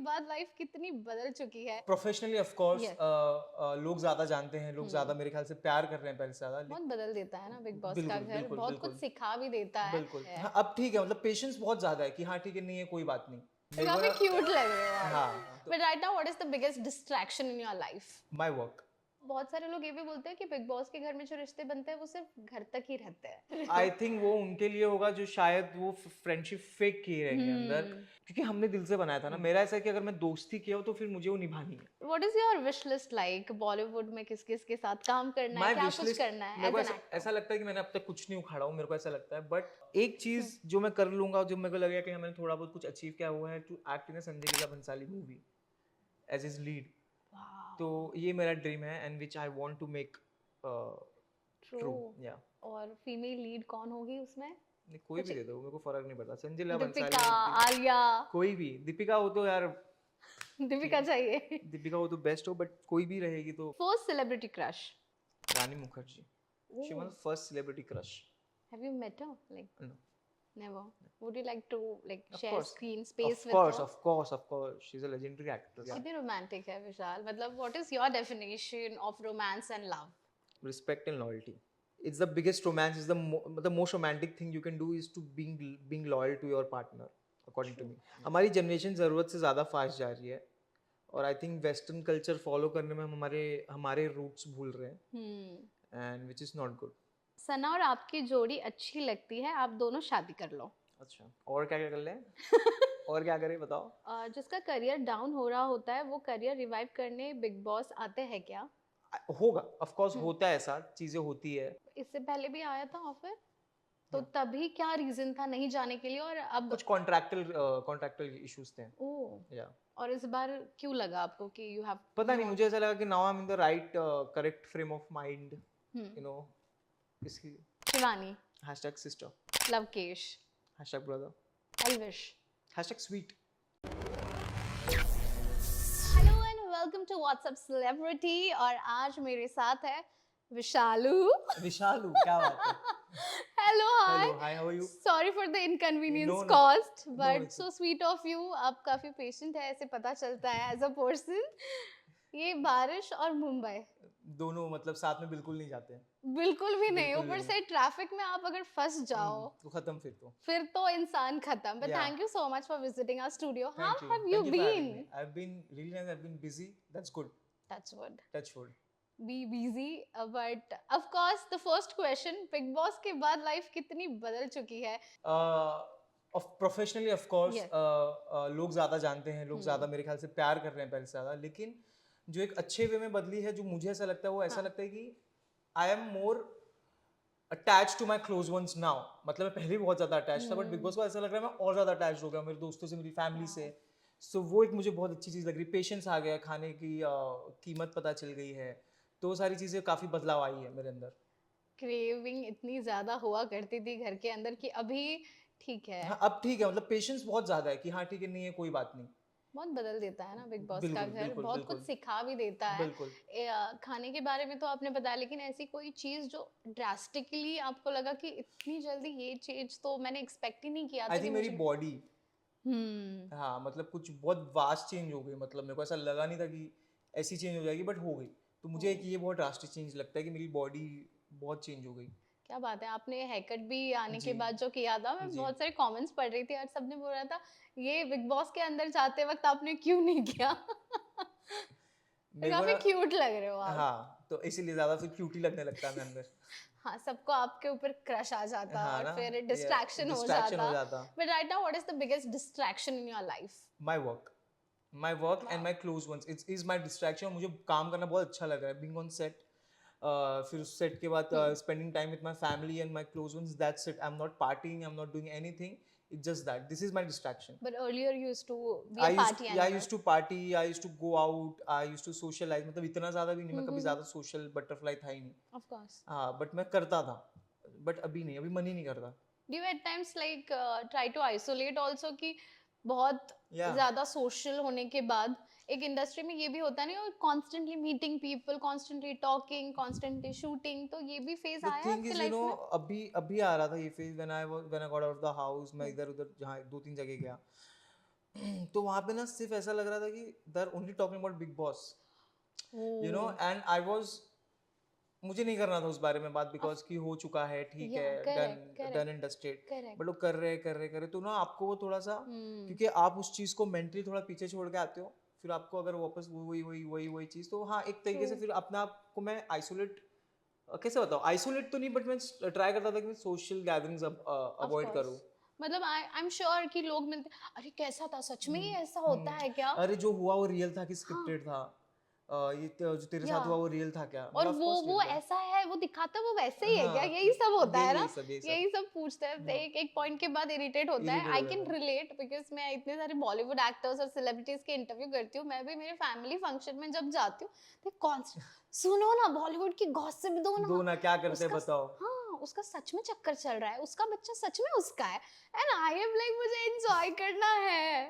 बाद लाइफ कितनी बदल चुकी है। Professionally of course Yes. लोग ज्यादा जानते हैं, लोग ज्यादा मेरे ख्याल से प्यार कर रहे हैं पहले से ज्यादा। बहुत बदल देता है ना बिग बॉस का बिल्कुल घर, बिल्कुल बहुत कुछ बिल्कुल सिखा भी देता है। बिल्कुल। हाँ, अब ठीक है, मतलब पेशेंस बहुत ज्यादा है कि हाँ ठीक है, नहीं है कोई बात नहीं। तो मेरे को काफी ना क्यूट लग रहे हो आप। हाँ, but right now what is the biggest distraction in your life? My work. बहुत सारे लोग ये भी बोलते हैं कि बिग बॉस के घर में जो रिश्ते बनते हैं वो सिर्फ घर तक ही रहते हैं। आई थिंक वो उनके लिए होगा जो शायद वो फ्रेंडशिप फेक किए रहेंगे अंदर, क्योंकि हमने दिल से बनाया था ना। मेरा ऐसा है कि अगर मैं दोस्ती किया हो तो फिर मुझे वो निभानी है। What is your wish list like? Bollywood में किस किस के साथ काम करना है, माय क्या विश कुछ लिस्ट, करना है मेरे एज को एन ऐसा एक्टर? ऐसा लगता है कि मैंने अब तक कुछ नहीं उखाड़ा हूँ, मेरे को ऐसा लगता है। बट एक चीज जो मैं कर लूंगा, जो मेरे को लगेगा कि हाँ, मैंने थोड़ा बहुत कुछ अचीव किया हुआ है, to act in a Sanjay Leela Bhansali movie as is lead. तो ये मेरा ड्रीम है and which I want to make true. या और फीमेल लीड कौन होगी उसमें? नहीं, कोई भी दे दो, मेरे को फर्क नहीं पड़ता। संजय लीला दीपिका, भंसाली, आलिया? कोई भी। दीपिका हो तो यार, दीपिका चाहिए। दीपिका हो तो बेस्ट हो, बट कोई भी रहेगी तो। First celebrity crush? Rani Mukherjee, she was first celebrity crush. Have you met her? Like no, never. Would you like to like of share course, screen of space with course, her? of course, she's a legendary actor. Yeah. कितनी romantic है विशाल, मतलब what is your definition of romance and love? Respect and loyalty. It's the biggest romance. Is the most romantic thing you can do is to being loyal to your partner, according to me. हमारी generation ज़रूरत से ज़्यादा fast जा रही है, और I think western culture follow करने में हम हमारे रूट्स भूल रहे हैं, and which is not good. Sana और आपकी जोड़ी अच्छी लगती है, आप दोनों शादी कर लो। अच्छा, और क्या क्या कर लें? और क्या करें बताओ? जिसका करियर डाउन हो रहा होता है वो करियर रिवाइव करने बिग बॉस आते हैं क्या? होगा, ऑफ कोर्स होता है, ऐसा चीजें होती है। इससे पहले भी आया था ऑफर, तो तभी क्या रीजन था नहीं जाने के लिए, और अब? कुछ कॉन्ट्रैक्टल इश्यूज थे। ओह, या और इस बार क्यों लगा आपको कि यू हैव? पता नहीं, मुझे ऐसा लगा कि now I am in the right correct frame of mind, you know. इसकी Shivani, #sister, Lovekesh, #brother, Elvish. #sweet। Hello and welcome to WhatsApp celebrity, और आज मेरे साथ है विशालू। विशालू, क्या बात है? Hello, hello, hi, how are you? Sorry for the inconvenience No, no. Cost, No, but it's so sweet of you. आप काफी पेशेंट है, ऐसे पता चलता है एज अ पर्सन। ये बारिश और मुंबई दोनों मतलब साथ में बिल्कुल नहीं जाते हैं। बिल्कुल भी नहीं, बिल्कुल भी ऊपर नहीं। से ट्रैफिक में आप अगर फंस जाओ तो खत्म फिर तो इंसान खत्म। But Yeah. Thank you so much for visiting our studio. How Thank you. Have you Thank you for having been? me. I've been really nice. I've been busy. That's good. That's good. Touch wood. Be busy, but of course the first question, Big Boss के बाद life कितनी बदल चुकी है? Professionally of course Yes. लोग ज़्यादा जानते हैं, लोग ज़्यादा मेरे ख्याल से प्यार कर रहे हैं पहले से ज़्यादा। लेकिन जो एक अच्छे वे में बदली है, जो मुझे ऐसा लगता है, वो ऐसा लगता है कि I am more attach to my close ones now. मतलब मैं पहले भी बहुत ज़्यादा अटैच था, बट बिग बॉस को ऐसा लग रहा है मैं और ज़्यादा अटैच हो गया मेरे दोस्तों से, मेरी फैमिली से। सो वो एक मुझे बहुत अच्छी चीज़ लग रही है। पेशेंस आ गया, खाने की कीमत पता चल गई है, तो वो सारी चीज़ें काफ़ी बदलाव आई है मेरे अंदर। क्रेविंग इतनी ज्यादा हुआ करती थी घर के अंदर कि अभी ठीक है। हाँ, अब ठीक है, मतलब पेशेंस बहुत ज़्यादा है कि हाँ ठीक है, नहीं है कोई बात नहीं। बहुत बदल देता है ना बिग बॉस का बिल्कुल घर, बिल्कुल बहुत बिल्कुल कुछ सिखा भी देता है। बिल्कुल। खाने के बारे में तो आपने बताया, लेकिन ऐसी कोई चीज जो ड्रास्टिकली आपको लगा कि इतनी जल्दी ये चीज तो मैंने एक्सपेक्ट ही नहीं किया था आई कि थिंक मेरी मुझे। बॉडी, हम्म। हाँ मतलब कुछ बहुत वास्ट चेंज हो गई। मतलब मेरे को ऐसा लगा नहीं था कि ऐसी चेंज हो जाएगी, बट हो गई। तो मुझे एक ये बहुत ड्रास्टिक चेंज लगता है कि मेरी बॉडी बहुत चेंज हो गई। क्या बात है, आपने हेयरकट भी आने के जी बाद जो किया था, मैं जी। बहुत सारे कमेंट्स पढ़ रही थी और सबने बोल रहा था ये बिग बॉस के अंदर जाते वक्त आपने क्यों नहीं किया? मेरे को काफी ना, क्यूट लग रहे हो आप। हाँ तो इसीलिए ज़्यादा फिर क्यूटी लगने लगता है मेरे अंदर। हाँ, सबको आपके ऊपर क्रश आ जाता हाँ और ना, फिर डिस्ट्रैक्शन हो डिस्ट्रैक्शन हो जाता। जाता। But right now what is the biggest distraction in your life? My work and my close once, it's is my distraction. मुझे काम करना बहुत अच्छा लग रहा है, बीइंग ऑन सेट। फिर उस सेट के बाद spending time with my family and my close ones, that's it. I am not partying, I am not doing anything, it's just that, this is my distraction. But earlier you used to be a party I animal. used to party, I used to go out, I used to socialize। मतलब इतना ज़्यादा भी नहीं, मैं कभी ज़्यादा social butterfly था ही नहीं। Of course. हाँ, बट मैं करता था, बट अभी नहीं, अभी मन ही नहीं करता। Do you at times like try to isolate also कि बहुत Yeah. ज्यादा सोशल होने के बाद एक इंडस्ट्री में ये भी होता नहीं, और constantly meeting people, constantly talking, constantly shooting, तो ये भी फेज The आया thing आपके is, लाइफ में? अभी आ रहा था ये phase, when I got out of the house, मैं इधर उधर जहाँ 2-3 जगह गया, तो वहाँ पे ना सिर्फ ऐसा लग रहा था कि they are only talking about Bigg Boss, you know, oh, and I was, मुझे नहीं करना था उस बारे में बात, बिकॉज कि हो चुका है, ठीक या है, done, correct done correct and dusted, but correct. लोग कर रहे तो ना आपको वो थोड़ा सा, हम्म, क्योंकि आप उस चीज़ को मेंटली थोड़ा पीछे छोड़ के आते हो, फिर आपको अगर वापस वही चीज़, तो हाँ एक ट्रू। तरीके से फिर अपने आप को मैं आइसोलेट, कैसे बताऊँ, आइसोलेट तो नहीं, बट मैं ट्राई करता था कि मैं social gatherings of avoid course, करूँ। मतलब आई एम श्योर कि लोग मिलते, अरे कैसा था, सच में ही ऐसा होता है क्या? अरे जो हुआ वो रियल था कि हाँ, स्क्रिप्टेड था, जो तेरे या साथ हुआ वो रियल था क्या, और मतलब ऑफ वो कोर्स वो रियल था। ऐसा है, वो दिखाता है वो वैसे ही है क्या, हाँ, यही सब होता है ना, यही सब, यही सब पूछते हैं, हाँ, एक एक पॉइंट के बाद इरिटेट होता है। इरिटेट आई हो कैन जाता है। रिलेट बिकॉज मैं इतने सारे बॉलीवुड एक्टर्स और सेलिब्रिटीज के इंटरव्यू करती हूँ, मैं भी मेरे फैमिली फंक्शन में जब जाती हूँ तो कौन सुनो ना बॉलीवुड की गॉसिप दो दो ना, ना क्या करते हैं उसका बताओ। हाँ उसका सच में चक्कर चल रहा है, उसका बच्चा सच में उसका है, एंड आई एम लाइक मुझे एंजॉय करना है,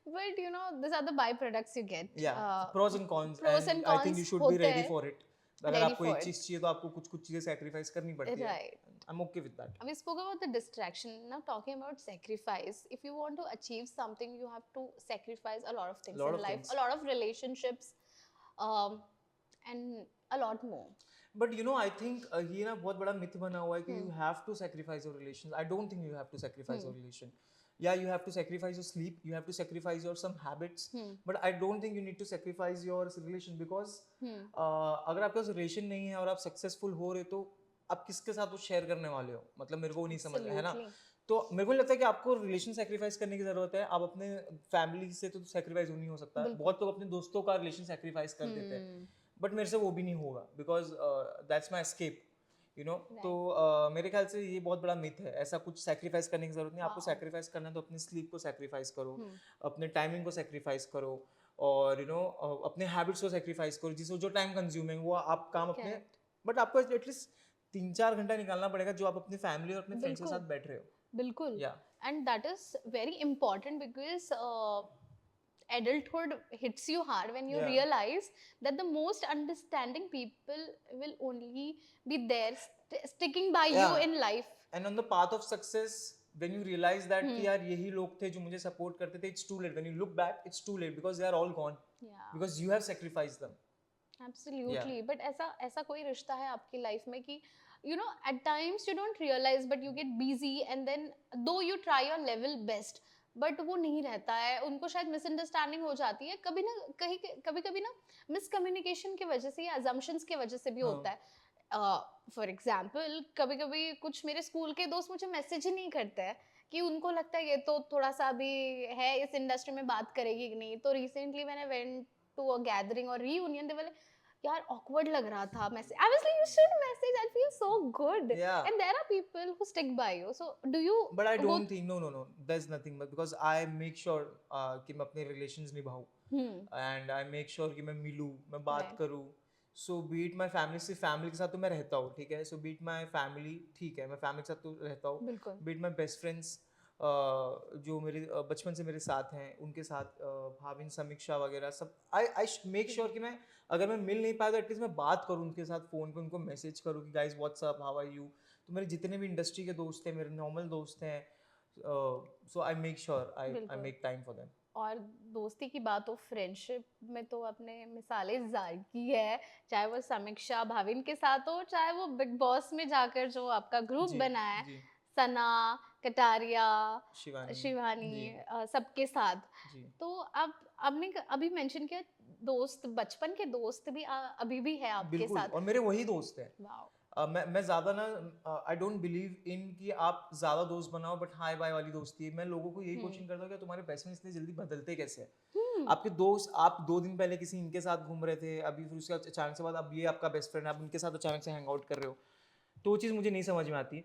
but you know this are the by products you get, yeah pros and cons, pros and and I think you cons should be होते रेडी हैं, फॉर इट। अगर ready आपको for एक it, चीज चाहिए तो आपको कुछ कुछ चीजें सेक्रीफाइस करनी पड़ती है। right? I am okay with that. We spoke about the distraction. Now talking about sacrifice. If you want to achieve something, you have to sacrifice a lot of things lot in of life, things, a lot of relationships, um, and a lot more. But you no I think ये ना बहुत बड़ा myth बना हुआ है कि Hmm. You have to sacrifice your relation. I don't think you have to sacrifice Hmm. Your relation. या you have to sacrifice your sleep, you have to sacrifice your some habits, Hmm. but I don't think you need to sacrifice your relation, because Hmm. अगर आपके पास relation नहीं है और आप successful हो रहे, तो आप किसके साथ वो शेयर करने वाले हो, मतलब मेरे को वो नहीं समझ है ना। Absolutely. तो मेरे को नहीं लगता कि आपको रिलेशन सेक्रीफाइस करने की जरूरत है। आप अपने फैमिली से तो सेक्रीफाइस हो नहीं हो सकता है, बिल्कुल. बहुत लोग अपने दोस्तों का रिलेशन सेक्रीफाइस कर देते हैं, Hmm. बट मेरे से वो भी नहीं होगा, because that's my escape, you know. तो Right. मेरे ख्याल से ये बहुत बड़ा मिथ है, ऐसा कुछ सेक्रीफाइस करने की जरूरत नहीं। आपको Wow. सेक्रीफाइस करना है तो अपनी स्लीप को सेक्रीफाइस करो, Hmm. अपने टाइमिंग को सेक्रीफाइस करो, और यू नो अपने हैबिट्स को सेक्रीफाइस करो, जिससे जो टाइम कंज्यूमिंग वो आप काम अपने, Correct. बट आपको एटलीस्ट 3-4 घंटा निकालना पड़ेगा जो आप अपनी फैमिली और अपने फ्रेंड्स के बिल्कुल. साथ बैठ रहे हो। बिल्कुल. या And that is very important because adulthood hits you hard when you या realize that the most understanding people will only be there sticking by you या in life. And on the path of success, when you realise that Hmm. कि यार यही लोग थे जो मुझे support करते थे, it's too late. When you look back it's too late, because they are all gone, Yeah, because you have sacrificed them. absolutely. But ऐसा ऐसा कोई रिश्ता है आपकी लाइफ में कि you know at times you don't realize but you get busy and then though you try your level best but वो नहीं रहता है, उनको शायद मिसअंडरस्टैंडिंग हो जाती है कभी ना कहीं, कभी कभी ना मिसकम्युनिकेशन की वजह से या अजम्पशंस की वजह से भी होता है। फॉर एग्जाम्पल कभी कभी कुछ मेरे स्कूल के दोस्त मुझे मैसेज ही नहीं करते हैं कि उनको लगता है ये तो थोड़ा सा अभी है इस इंडस्ट्री में, बात करेगी कि नहीं। तो रिसेंटली मैंने वेंट टू अ गैदरिंग और रीयूनियन, दे बोले यार ऑकवर्ड लग रहा था message, I was like you should message, I feel so good, yeah and there are people who stick by you, so do you but I go? Don't think, no no no, there's nothing, but because I make sure कि मैं अपने relations निभाऊं, and I make sure कि मैं मिलूं, मैं बात right, करूं। सो बीट माई फैमिली, सिर्फ फैमिली के साथ तो मैं रहता हूँ, ठीक है। सो बीट माई फैमिली, ठीक है, मैं फैमिली के साथ तो रहता हूँ। बिल्कुल, बीट माई बेस्ट फ्रेंड्स, जो मेरे बचपन से मेरे साथ हैं, उनके साथ भाविन, समीक्षा वगैरह सब, आई मेक श्योर कि मैं, अगर मैं मिल नहीं पाया तो एटलीस्ट मैं बात करूँ उनके साथ फ़ोन पे, उनको मैसेज करूँ कि guys what's up, how are you. तो मेरे जितने भी इंडस्ट्री के दोस्त हैं, मेरे नॉर्मल दोस्त हैं, सो आई मेक श्योर आई बिल्कुल। Make time for them. और दोस्ती की बात हो, फ्रेंडशिप में तो अपने मिसालें ज़ार की है, चाहे वो समीक्षा भाविन के साथ हो, चाहे वो बिग बॉस में जाकर जो आपका ग्रुप जी बना है, जी, सना, कटारिया, शिवानी जी शिवानी, सबके साथ। जी तो आप आपने अभी मेंशन किया दोस्त, बचपन के दोस्त भी अभी भी है आपके बिल्कुल, साथ। और मेरे वही दोस्त हैं। वाओ, मैं ज़्यादा ना, आई डोंट बिलीव इन कि आप ज़्यादा दोस्त बनाओ बट हाई बाय वाली दोस्ती है। मैं लोगों को यही हम्म कोचिंग करता हूँ कि तुम्हारे बेस्ट फ्रेंड इतनी जल्दी बदलते कैसे हैं। हम्म आपके दोस्त, आप 2 दिन पहले किसी इनके साथ घूम रहे थे, अभी फिर उसके बाद अचानक से बाद अब ये आपका बेस्ट फ्रेंड है, आप उनके साथ अचानक से हैंग आउट कर रहे हो। तो वो चीज़ मुझे नहीं समझ में आती।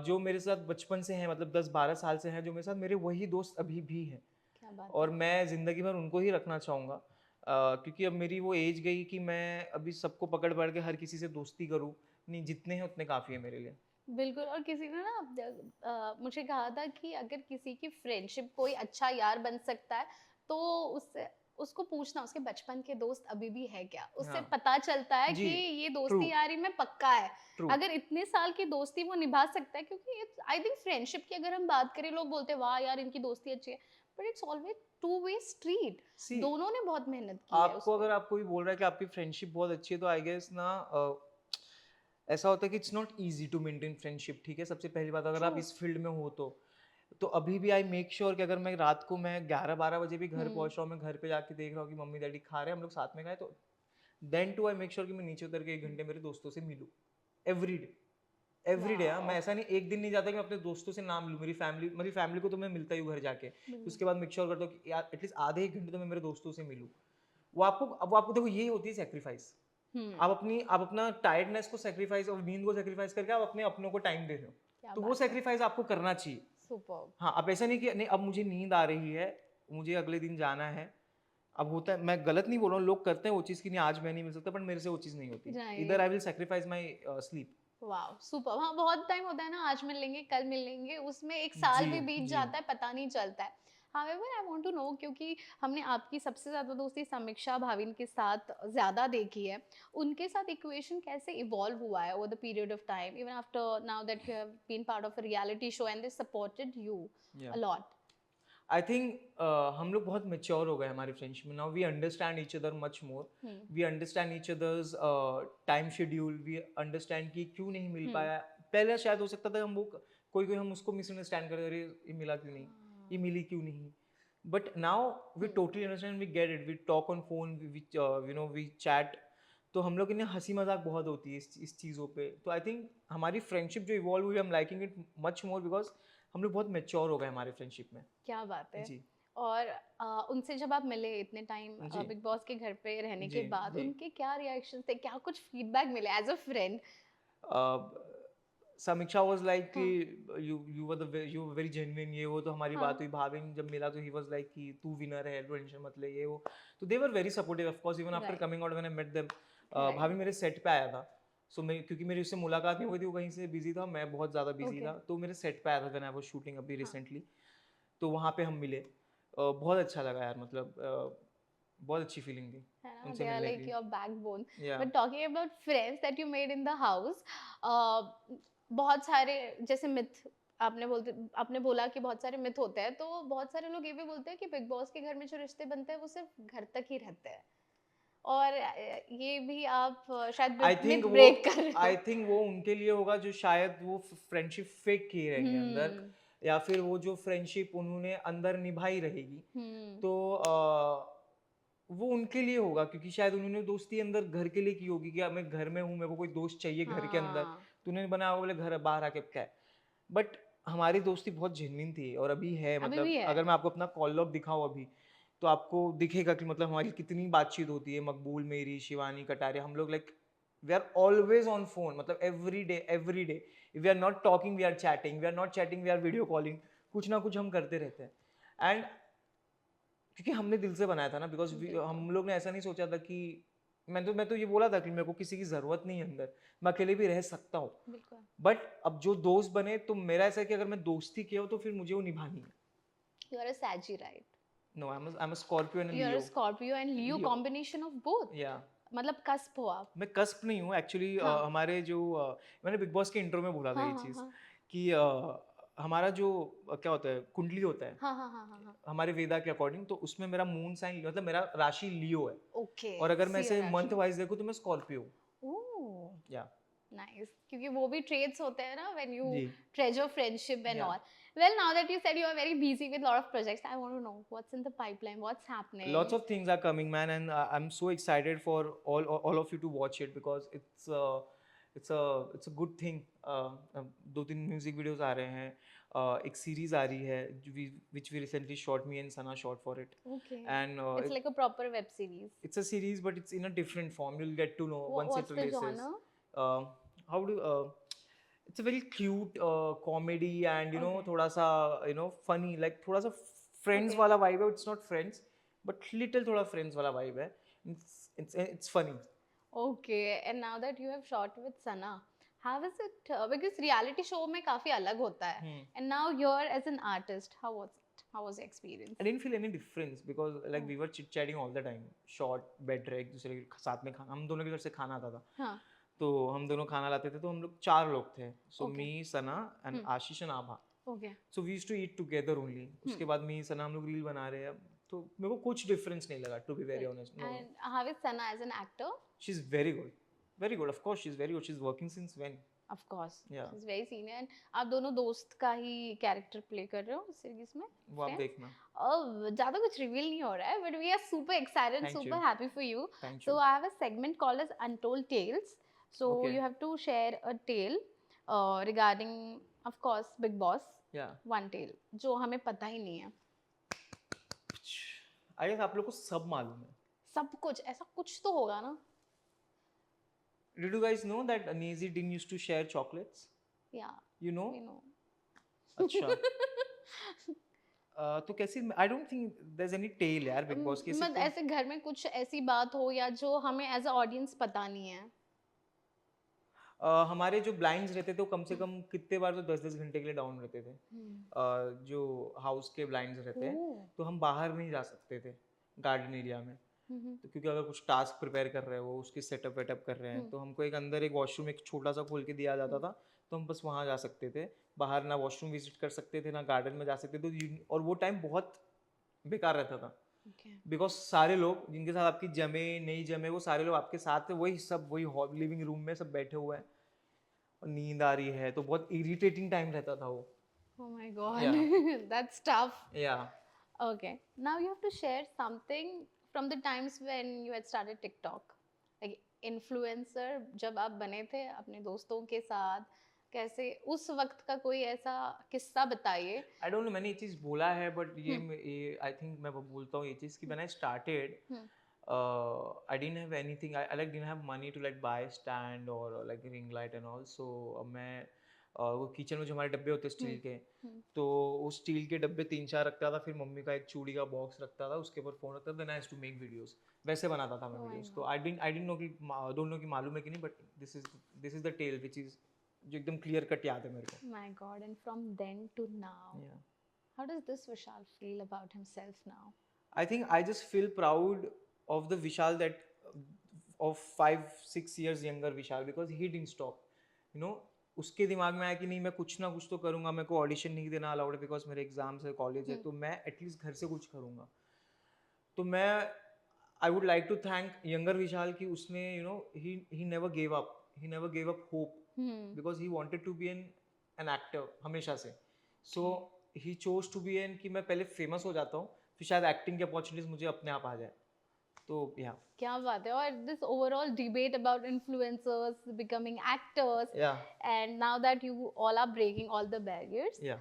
जो मेरे साथ बचपन से हैं, मतलब 10-12 साल से हैं, जो मेरे साथ, मेरे वही दोस्त अभी भी हैं, क्या बात और है। मैं ज़िंदगी भर उनको ही रखना चाहूँगा। क्योंकि अब मेरी वो एज गई कि मैं अभी सबको पकड़ पकड़ के हर किसी से दोस्ती करूँ, नहीं, जितने हैं उतने काफ़ी है मेरे लिए। बिल्कुल, और किसी ने ना मुझे कहा था कि अगर किसी की फ्रेंडशिप कोई अच्छा यार बन सकता है तो उससे उसको पूछना उसके बचपन के दोस्त अभी भी है क्या, उससे हाँ, पता चलता है जी, कि ये ट्रू, दोस्ती यारी में पक्का है। ट्रू, अगर इतने साल की दोस्ती वो निभा सकता है, क्योंकि आई थिंक फ्रेंडशिप की अगर हम बात करें, लोग बोलते हैं वाह यार इनकी दोस्ती अच्छी है, but it's always two way street. See, दोनों ने बहुत मेहनत की है आपको उसमें. अगर आपको भी बोल रहा है कि आपकी फ्रेंडशिप बहुत अच्छी है तो आई गेस ना ऐसा होता है कि it's not easy to maintain friendship. ठीक है, सबसे पहली बात अगर आप True. इस फील्ड में हो तो अभी भी आई मेक श्योर कि अगर मैं रात को मैं 11-12 बजे भी घर पहुंच रहा हूँ, मैं घर पे जाके देख रहा हूँ कि मम्मी डैडी खा रहे हैं, हम लोग साथ में खाए, तो then too I make sure कि मैं नीचे उतर के 1 घंटे मेरे दोस्तों से मिलूँ एवरी डे. Every day. मैं Wow. ऐसा नहीं एक दिन नहीं जाता कि मैं अपने दोस्तों से ना मिलूँ. मेरी फैमिली को तो मैं मिलता ही हूँ घर जाके. उसके बाद मेक श्योर करता हूँ कि यार एटलीस्ट आधे 1 घंटे तो मैं मेरे दोस्तों से मिलूँ. वो आपको देखो यही होती है सेक्रीफाइस. आप अपना टायर्डनेस को सेक्रीफाइस और नींद को सेक्रीफाइस करके आप अपने अपनों को टाइम दे रहे हो, क्या तो वो बात है. सेक्रीफाइस आपको करना चाहिए. Superb. हाँ, अब ऐसा नहीं कि नहीं अब मुझे नींद आ रही है, मुझे अगले दिन जाना है. अब होता है, मैं गलत नहीं बोल रहा हूँ, लोग करते हैं वो चीज़ कि नहीं आज मैं नहीं मिल सकता, बट मेरे से वो चीज़ नहीं होती. इधर आई Right. Will sacrifice my sleep. वाह सुपर. हाँ बहुत टाइम होता है ना, आज मिल लेंगे कल मिल लेंगे, उसमें एक साल जी भी बीत जी. जाता है पता नहीं चलता है. However, I want to know, क्योंकि हमने आपकी सबसे ज़्यादा दोस्ती समीक्षा भाविन के साथ ज़्यादा देखी है, उनके साथ इक्वेशन कैसे इवॉल्व हुआ है over the period of time, even after now that you have been part of a reality show and they supported you Yeah. A lot. I think हम लोग बहुत मेच्योर हो गए हमारी फ्रेंडशिप में. Now we understand each other much more. We understand each others time schedule. We understand कि क्यों नहीं मिल पाया. पहले शायद हो सकता था हम वो कोई हम उसको मिसअंडरस्टैंड कर, अरे ये मिला क्यों नहीं, ये मिली क्यों नहीं. But now we totally understand, we get it, we talk on phone, we chat. तो हम लोग इन्हें हंसी मजाक बहुत होती है इस चीज़ों पे. तो आई थिंक हमारी फ्रेंडशिप जो इवॉल्व हुई, I am liking it much more because हम लोग बहुत मेच्योर हो गए हमारी फ्रेंडशिप में. क्या बात है. जी और उनसे जब आप मिले इतने टाइम जी बिग बॉस के घर पे रहने जी के बाद, जी. उनके क्या रिएक्शन थे, क्या कुछ फीडबैक मिले एज अ फ्रेंड? समीक्षा वाज लाइक कि हाँ. यू वर वेरी जेन्युइन, ये वो. तो हमारी हाँ. बात हुई, भाविन जब मिला तो ही वाज लाइक कि तू विनर है, टेंशन मत ले, ये वो. तो they were very supportive of course even after right. Coming out when I met them. Right. Bhavin मेरे सेट पे आया था. सो मैं क्योंकि मेरी उससे मुलाकात नहीं हुई थी, वो कहीं से बिजी था, मैं बहुत ज़्यादा बिजी ओके. था, तो मेरे सेट पे आया था व्हेन आई वाज शूटिंग अभी हाँ. रिसेंटली. तो वहाँ पे हम मिले. बहुत अच्छा लगा यार, मतलब बहुत अच्छी फीलिंग थी है ना, उनसे दे आर मिलने लाइक की. Your backbone. Yeah but talking about friends that you made in the house, बहुत सारे जैसे मिथ, आपने बोला कि बहुत सारे मिथ होते हैं, तो बहुत सारे लोग ये भी बोलते हैं कि बिग बॉस के घर में जो रिश्ते बनते हैं वो सिर्फ घर तक ही रहते हैं, और ये भी आप आई शायद थिंक मिथ वो ब्रेक कर रहे आई हो. थिंक वो उनके लिए होगा जो शायद वो फ्रेंडशिप फेक किए रहेंगे अंदर, हम्म. या फिर वो जो फ्रेंडशिप उन्होंने अंदर निभाई रहेगी. हम्म. तो वो उनके लिए होगा क्योंकि शायद उन्होंने दोस्ती अंदर घर के लिए की होगी कि मैं घर में हूँ, मेरे को कोई दोस्त चाहिए घर के अंदर. हाँ. तो उन्होंने बनाया होगा बोले घर बाहर आके क्या है. बट हमारी दोस्ती बहुत जेन्युइन थी और अभी है. अभी भी मतलब है. अगर मैं आपको अपना कॉल लॉग दिखाऊं अभी, तो आपको दिखेगा कि मतलब हमारी कितनी बातचीत होती है. मकबूल, मेरी, शिवानी, कटारिया, हम लोग like we are always on phone. मतलब every day we are not talking, we are chatting, we are not chatting, we are video calling. कुछ ना कुछ हम करते रहते हैं. एंड क्योंकि हमने दिल से बनाया था ना, बिकॉज बिल्कुल. हम लोग ने ऐसा नहीं सोचा था कि मैं तो ये बोला था कि मेरे को किसी की जरूरत नहीं है अंदर, मैं अकेले भी रह सकता हूँ. बिल्कुल. बट अब जो दोस्त बने तो मेरा ऐसा है कि अगर मैं दोस्ती किया हो तो फिर मुझे वो निभानी है. You are a Sagi, right? No, I am a Scorpio and you are a Leo. Scorpio and Leo, Leo. Combination of both. Yeah मतलब कस्प हो आप. मैं कस्प नहीं हूँ एक्चुअली. हाँ. हमारे जो मैंने बिग बॉस के इंट्रो में बोला था हाँ. ये हाँ. चीज़ हाँ. कि हमारा जो क्या होता है, कुंडली होता है हाँ. हाँ. हाँ. हाँ. हाँ. हमारे वेदा के अकॉर्डिंग, तो उसमें मेरा मून साइन मतलब मेरा राशि लियो है. ओके. और अगर मैं सी इसे योर मंथ राशि. वाइज देखूँ तो मैं स्कॉर्पियो हूँ. ओह. या नाइस, क्योंकि वो भी ट्रेड्स होते हैं ना, व्हेन यू जी. treasure friendship and या all. Well, now that you said you are very busy with lot of projects, I want to know what's in the pipeline, what's happening. lots of things are coming, man, and I'm so excited for all of you to watch it because it's a good thing. 2-3 music videos आ रहे हैं. एक series आ रही है which we recently shot, me and Sana shot for it. Okay. And It's like a proper web series. it's a series but it's in a different form. You'll get to know once What's it the releases. genre? How do it's a very cute comedy and Okay. थोड़ा सा funny, like थोड़ा सा friends Okay. वाला vibe है. It's not friends but little थोड़ा friends वाला vibe है. It's funny. Okay, and now that you have shot with Sana, how is it? Because reality show में काफी अलग होता है, and now you're as an artist, how was it? How was your experience? I didn't feel any difference because like we were chit chatting all the time. Short bed रहे, एक दूसरे के साथ में खाना, हम दोनों के घर से खाना आता था. हाँ. तो हम दोनों खाना लाते थे. तो हम लोग 4 लोग थे. So Okay. me, Sana and Ashish and Abha. Okay so we used to eat together only. उसके बाद मी सना हम लोग रील बना रहे हैं, तो मेरे को कुछ डिफरेंस नहीं लगा, to be very honest. No, and how is Sana as an actor? She is very good, very good. Of course she is very good. She is working since when. Of course yeah, she is very senior. And आप दोनों दोस्त का ही character play कर रहे हो इस series में? वो आप देखना. ज्यादा कुछ रिवील नहीं हो रहा है, but we are super excited, Thank super you. happy for you. Thank So you. I have a segment called as Untold Tales. So Okay. you have to share a tale regarding, of course, Big Boss. या, One tale जो हमें पता ही नहीं है. I guess आप लोग को सब मालूम है. सब कुछ ऐसा कुछ तो होगा ना? Did you guys know that Nezy didn't used to share chocolates? Yeah, You know? we know. अच्छा. तो कैसी, I don't think there is any tale यार बिग बॉस की. मतलब ऐसे घर में कुछ ऐसी बात हो या जो हमें एज अ ऑडियंस पता नहीं है. हमारे जो ब्लाइंड्स रहते थे वो कम से कम कितने बार तो 10-10 घंटे के लिए डाउन रहते थे. जो हाउस के ब्लाइंड्स रहते हैं, ओह. तो हम बाहर नहीं जा सकते थे गार्डन एरिया में. तो क्योंकि अगर कुछ टास्क प्रिपेयर कर रहे हो, उसकी सेटअप वेटअप कर रहे हैं, तो हमको एक अंदर एक वॉशरूम एक छोटा सा खोल के दिया जाता था, तो हम बस वहाँ जा सकते थे. बाहर ना वॉशरूम विजिट कर सकते थे, ना गार्डन में जा सकते थे. और वो टाइम बहुत बेकार रहता था, Okay. बिकॉज सारे लोग जिनके साथ आपकी जमे नहीं जमे, वो सारे लोग आपके साथ थे, वही सब वही लिविंग रूम में सब बैठे हुए हैं और नींद आ रही है, तो बहुत इरिटेटिंग टाइम रहता था वो. Oh my God. Yeah. That's tough. या, Okay. Now you have to share something from the times when you had started TikTok. Like influencer जब आप बने थे अपने दोस्तों के साथ, कैसे उस वक्त का कोई ऐसा किस्सा बताइए. आई डोंट नो, मैंने ये चीज़ बोला है, बट ये आई थिंक मैं बोलता हूँ ये चीज़ कि when I started, I didn't have anything. I like didn't have money to like buy stand or like ring light and all. So मैं वो किचन में जो हमारे डब्बे होते हैं स्टील के, तो उस स्टील के डब्बे 3-4 रखता था. फिर मम्मी का एक चूड़ी का बॉक्स रखता था, उसके ऊपर फोन रखता था. Then I to make videos, वैसे बनाता था मैं Oh my वीडियोस. तो आई डिडंट नो कि डोंट नो कि मालूम है कि नहीं, but this is the tale which is जो एकदम क्लियर कट याद है मेरे को. My God. And from then to now, Yeah. how does this Vishal feel about himself now? I think I just feel proud of the Vishal that of 5-6 years younger Vishal, because he didn't stop. You know, उसके दिमाग में आया कि नहीं मैं कुछ ना कुछ तो करूँगा, मेरे को ऑडिशन नहीं देना अलाउड है बिकॉज मेरे एग्जाम्स है, कॉलेज है, तो मैं एटलीस्ट घर से कुछ करूँगा. तो मैं I would like to thank younger Vishal कि उसने you know he never give up hope, because he wanted to be an actor हमेशा से. So he chose to be an कि मैं पहले फेमस हो जाता हूँ, फिर शायद एक्टिंग की अपॉर्चुनिटीज मुझे अपने आप आ जाए. तो या क्या बात है. और this overall debate about influencers becoming actors, या and now that you all are breaking all the barriers, या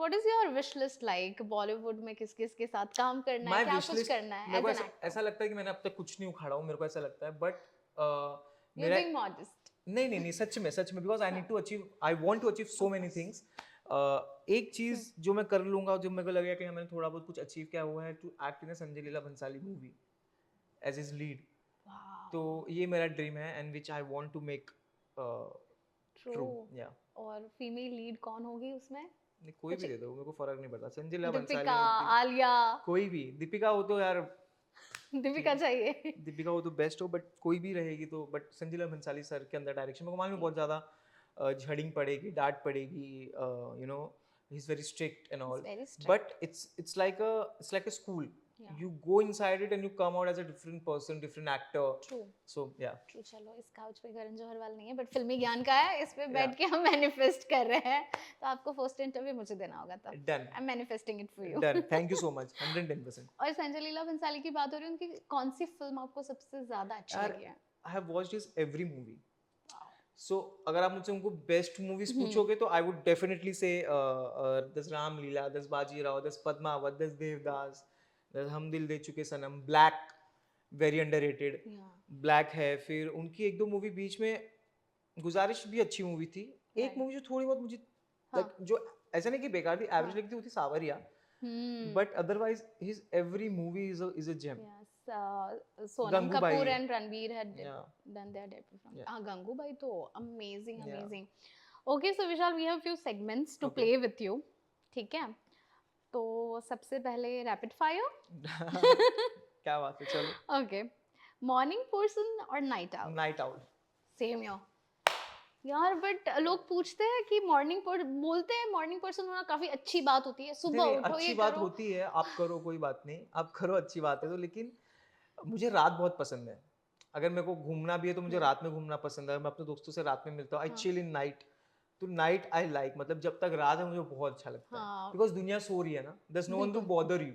what is your wish list like? Bollywood में किस किस के साथ काम करना है, माय क्या विश कुछ लिस्ट, करना है मेरे को as an actor? ऐसा लगता है कि मैंने अब तक कुछ नहीं उखाड़ा हूँ, मेरे को ऐसा लगता है. बट You're मेरा being modest. नहीं सच में, because I need to achieve, I want to achieve so many things. एक चीज जो मैं कर लूंगा, जो मेरे को लगेगा कि मैंने थोड़ा बहुत कुछ अचीव किया हुआ है, to act in Sanjay Leela Bhansali movie as is lead. Wow. तो ये मेरा ड्रीम है and which I want to make true. True. या और फीमेल लीड कौन होगी उसमें? कोई भी दे दो, मेरे को फर्क नहीं पड़ता. संजय लीला दीपिका, भंसाली, आलिया. कोई भी. दीपिका हो तो यार, दीपिका चाहिए. दीपिका हो तो बेस्ट हो, बट कोई भी रहेगी तो. बट संजय लीला भंसाली सर के अंदर डायरेक्शन मेरे को मालूम है बहुत ज़्यादा झड़िंग पड़ेगी, डांट पड़ेगी, you know he is very strict and all, very strict. But it's like a school. Yeah. You go inside it and you come out as a different person, different actor. True. So yeah. True. चलो इस couch पे करण जौहर नहीं है, but फिल्मी ज्ञान का है, इस पे बैठ के हम मैनिफेस्ट कर रहे हैं. तो आपको फर्स्ट इंटरव्यू मुझे देना होगा तब. Done. I'm manifesting it for you. Done. Thank you so much. 110%. और संजय लीला भंसाली की बात हो रही है, उनकी कौन सी फिल्म आपको सबसे ज्यादा अच्छी यार, लगी है? I have watched his every movie. So अगर आप मुझसे उनको बेस्ट मूवीज पूछोगे तो आई वुड डेफिनेटली से दस रामलीला, दस बाजीराव, दस पद्मावत, दस देवदास, दस हम Dil De Chuke Sanam, Black very underrated. Yeah. Black है. फिर उनकी एक दो मूवी बीच में, गुजारिश भी अच्छी मूवी थी. एक Right. मूवी जो थोड़ी बहुत मुझे हाँ. like, जो ऐसा नहीं कि बेकार थी, एवरेज लगी थी, वो थी Saawariya. But otherwise his every movie is a gem. Yes. Sonam Gangubai. Kapoor and Ranveer had Yeah. done their debut film. Yeah. Gangubai to amazing. Yeah. Okay, so Vishal, we have few segments to Okay. play with you. ठीक है? तो सबसे पहले rapid fire. क्या बात है, चलो. Okay. Morning person or night owl? Night owl. Same here. यार बट लोग पूछते हैं कि बोलते हैं मॉर्निंग पर्सन होना काफी अच्छी बात होती है, सुबह नहीं उठो अच्छी ये बात करो। होती है, आप करो कोई बात नहीं, आप करो अच्छी बात है तो, लेकिन मुझे रात बहुत पसंद है। अगर मेरे को घूमना भी है तो मुझे रात में घूमना पसंद है, मैं अपने दोस्तों से रात में मिलता हूँ, आई हाँ चिल इन नाइट। तो नाइट आई लाइक, मतलब जब तक रात है मुझे बहुत अच्छा लगता है, हाँ बिकॉज दुनिया सो रही है ना, देयर नो वन टू बिल्कुल बॉदर यू।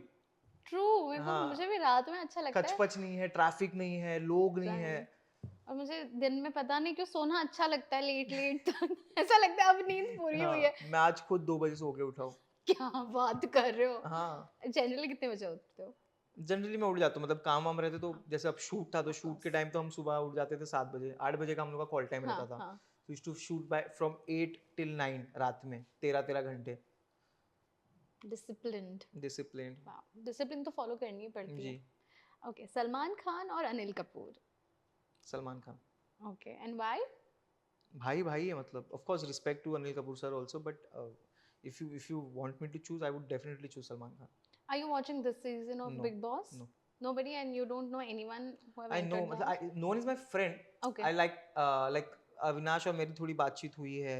ट्रू, मेरे को मुझे हाँ, भी रात में अच्छा लगता है। खचपच नहीं है, ट्रैफिक नहीं है, लोग नहीं है। Exactly. और मुझे दिन में पता नहीं क्यों सोना अच्छा लगता है लेट लेट तक ऐसा लगता है अब नींद पूरी हुई है। हाँ, मैं आज खुद 2 बजे सो के उठा हूँ। क्या बात कर रहे हो? हाँ, जनरली कितने बजे उठते हो? जनरली मैं उठ जाता हूँ, मतलब काम वाम रहते तो, हाँ जैसे अब शूट था तो ऑफ शूट के कोर्स। टाइम तो हम सुबह उठ जाते थे 7 बजे, 8 बजे का हम लोग का कॉल टाइम हाँ रहता था। हाँ तो to shoot by from 8 till 9 रात में, 13 13 घंटे। डिसिप्लिन्ड। डिसिप्लिन। वाओ, डिसिप्लिन तो फॉलो करनी ही पड़ती जी। है। ओके, सलमान खान और Anil Kapoor. Salman Khan. Okay, and why? भाई भाई है, मतलब of course respect to Anil Kapoor sir also, but if you want me to choose, I would definitely choose Salman Khan. Are you watching this season of No, Big Boss? no. Nobody, and you don't know anyone who have I know, entered the मतलब house? no one is my friend. Okay. I like Avinash और मेरी थोड़ी बातचीत हुई है,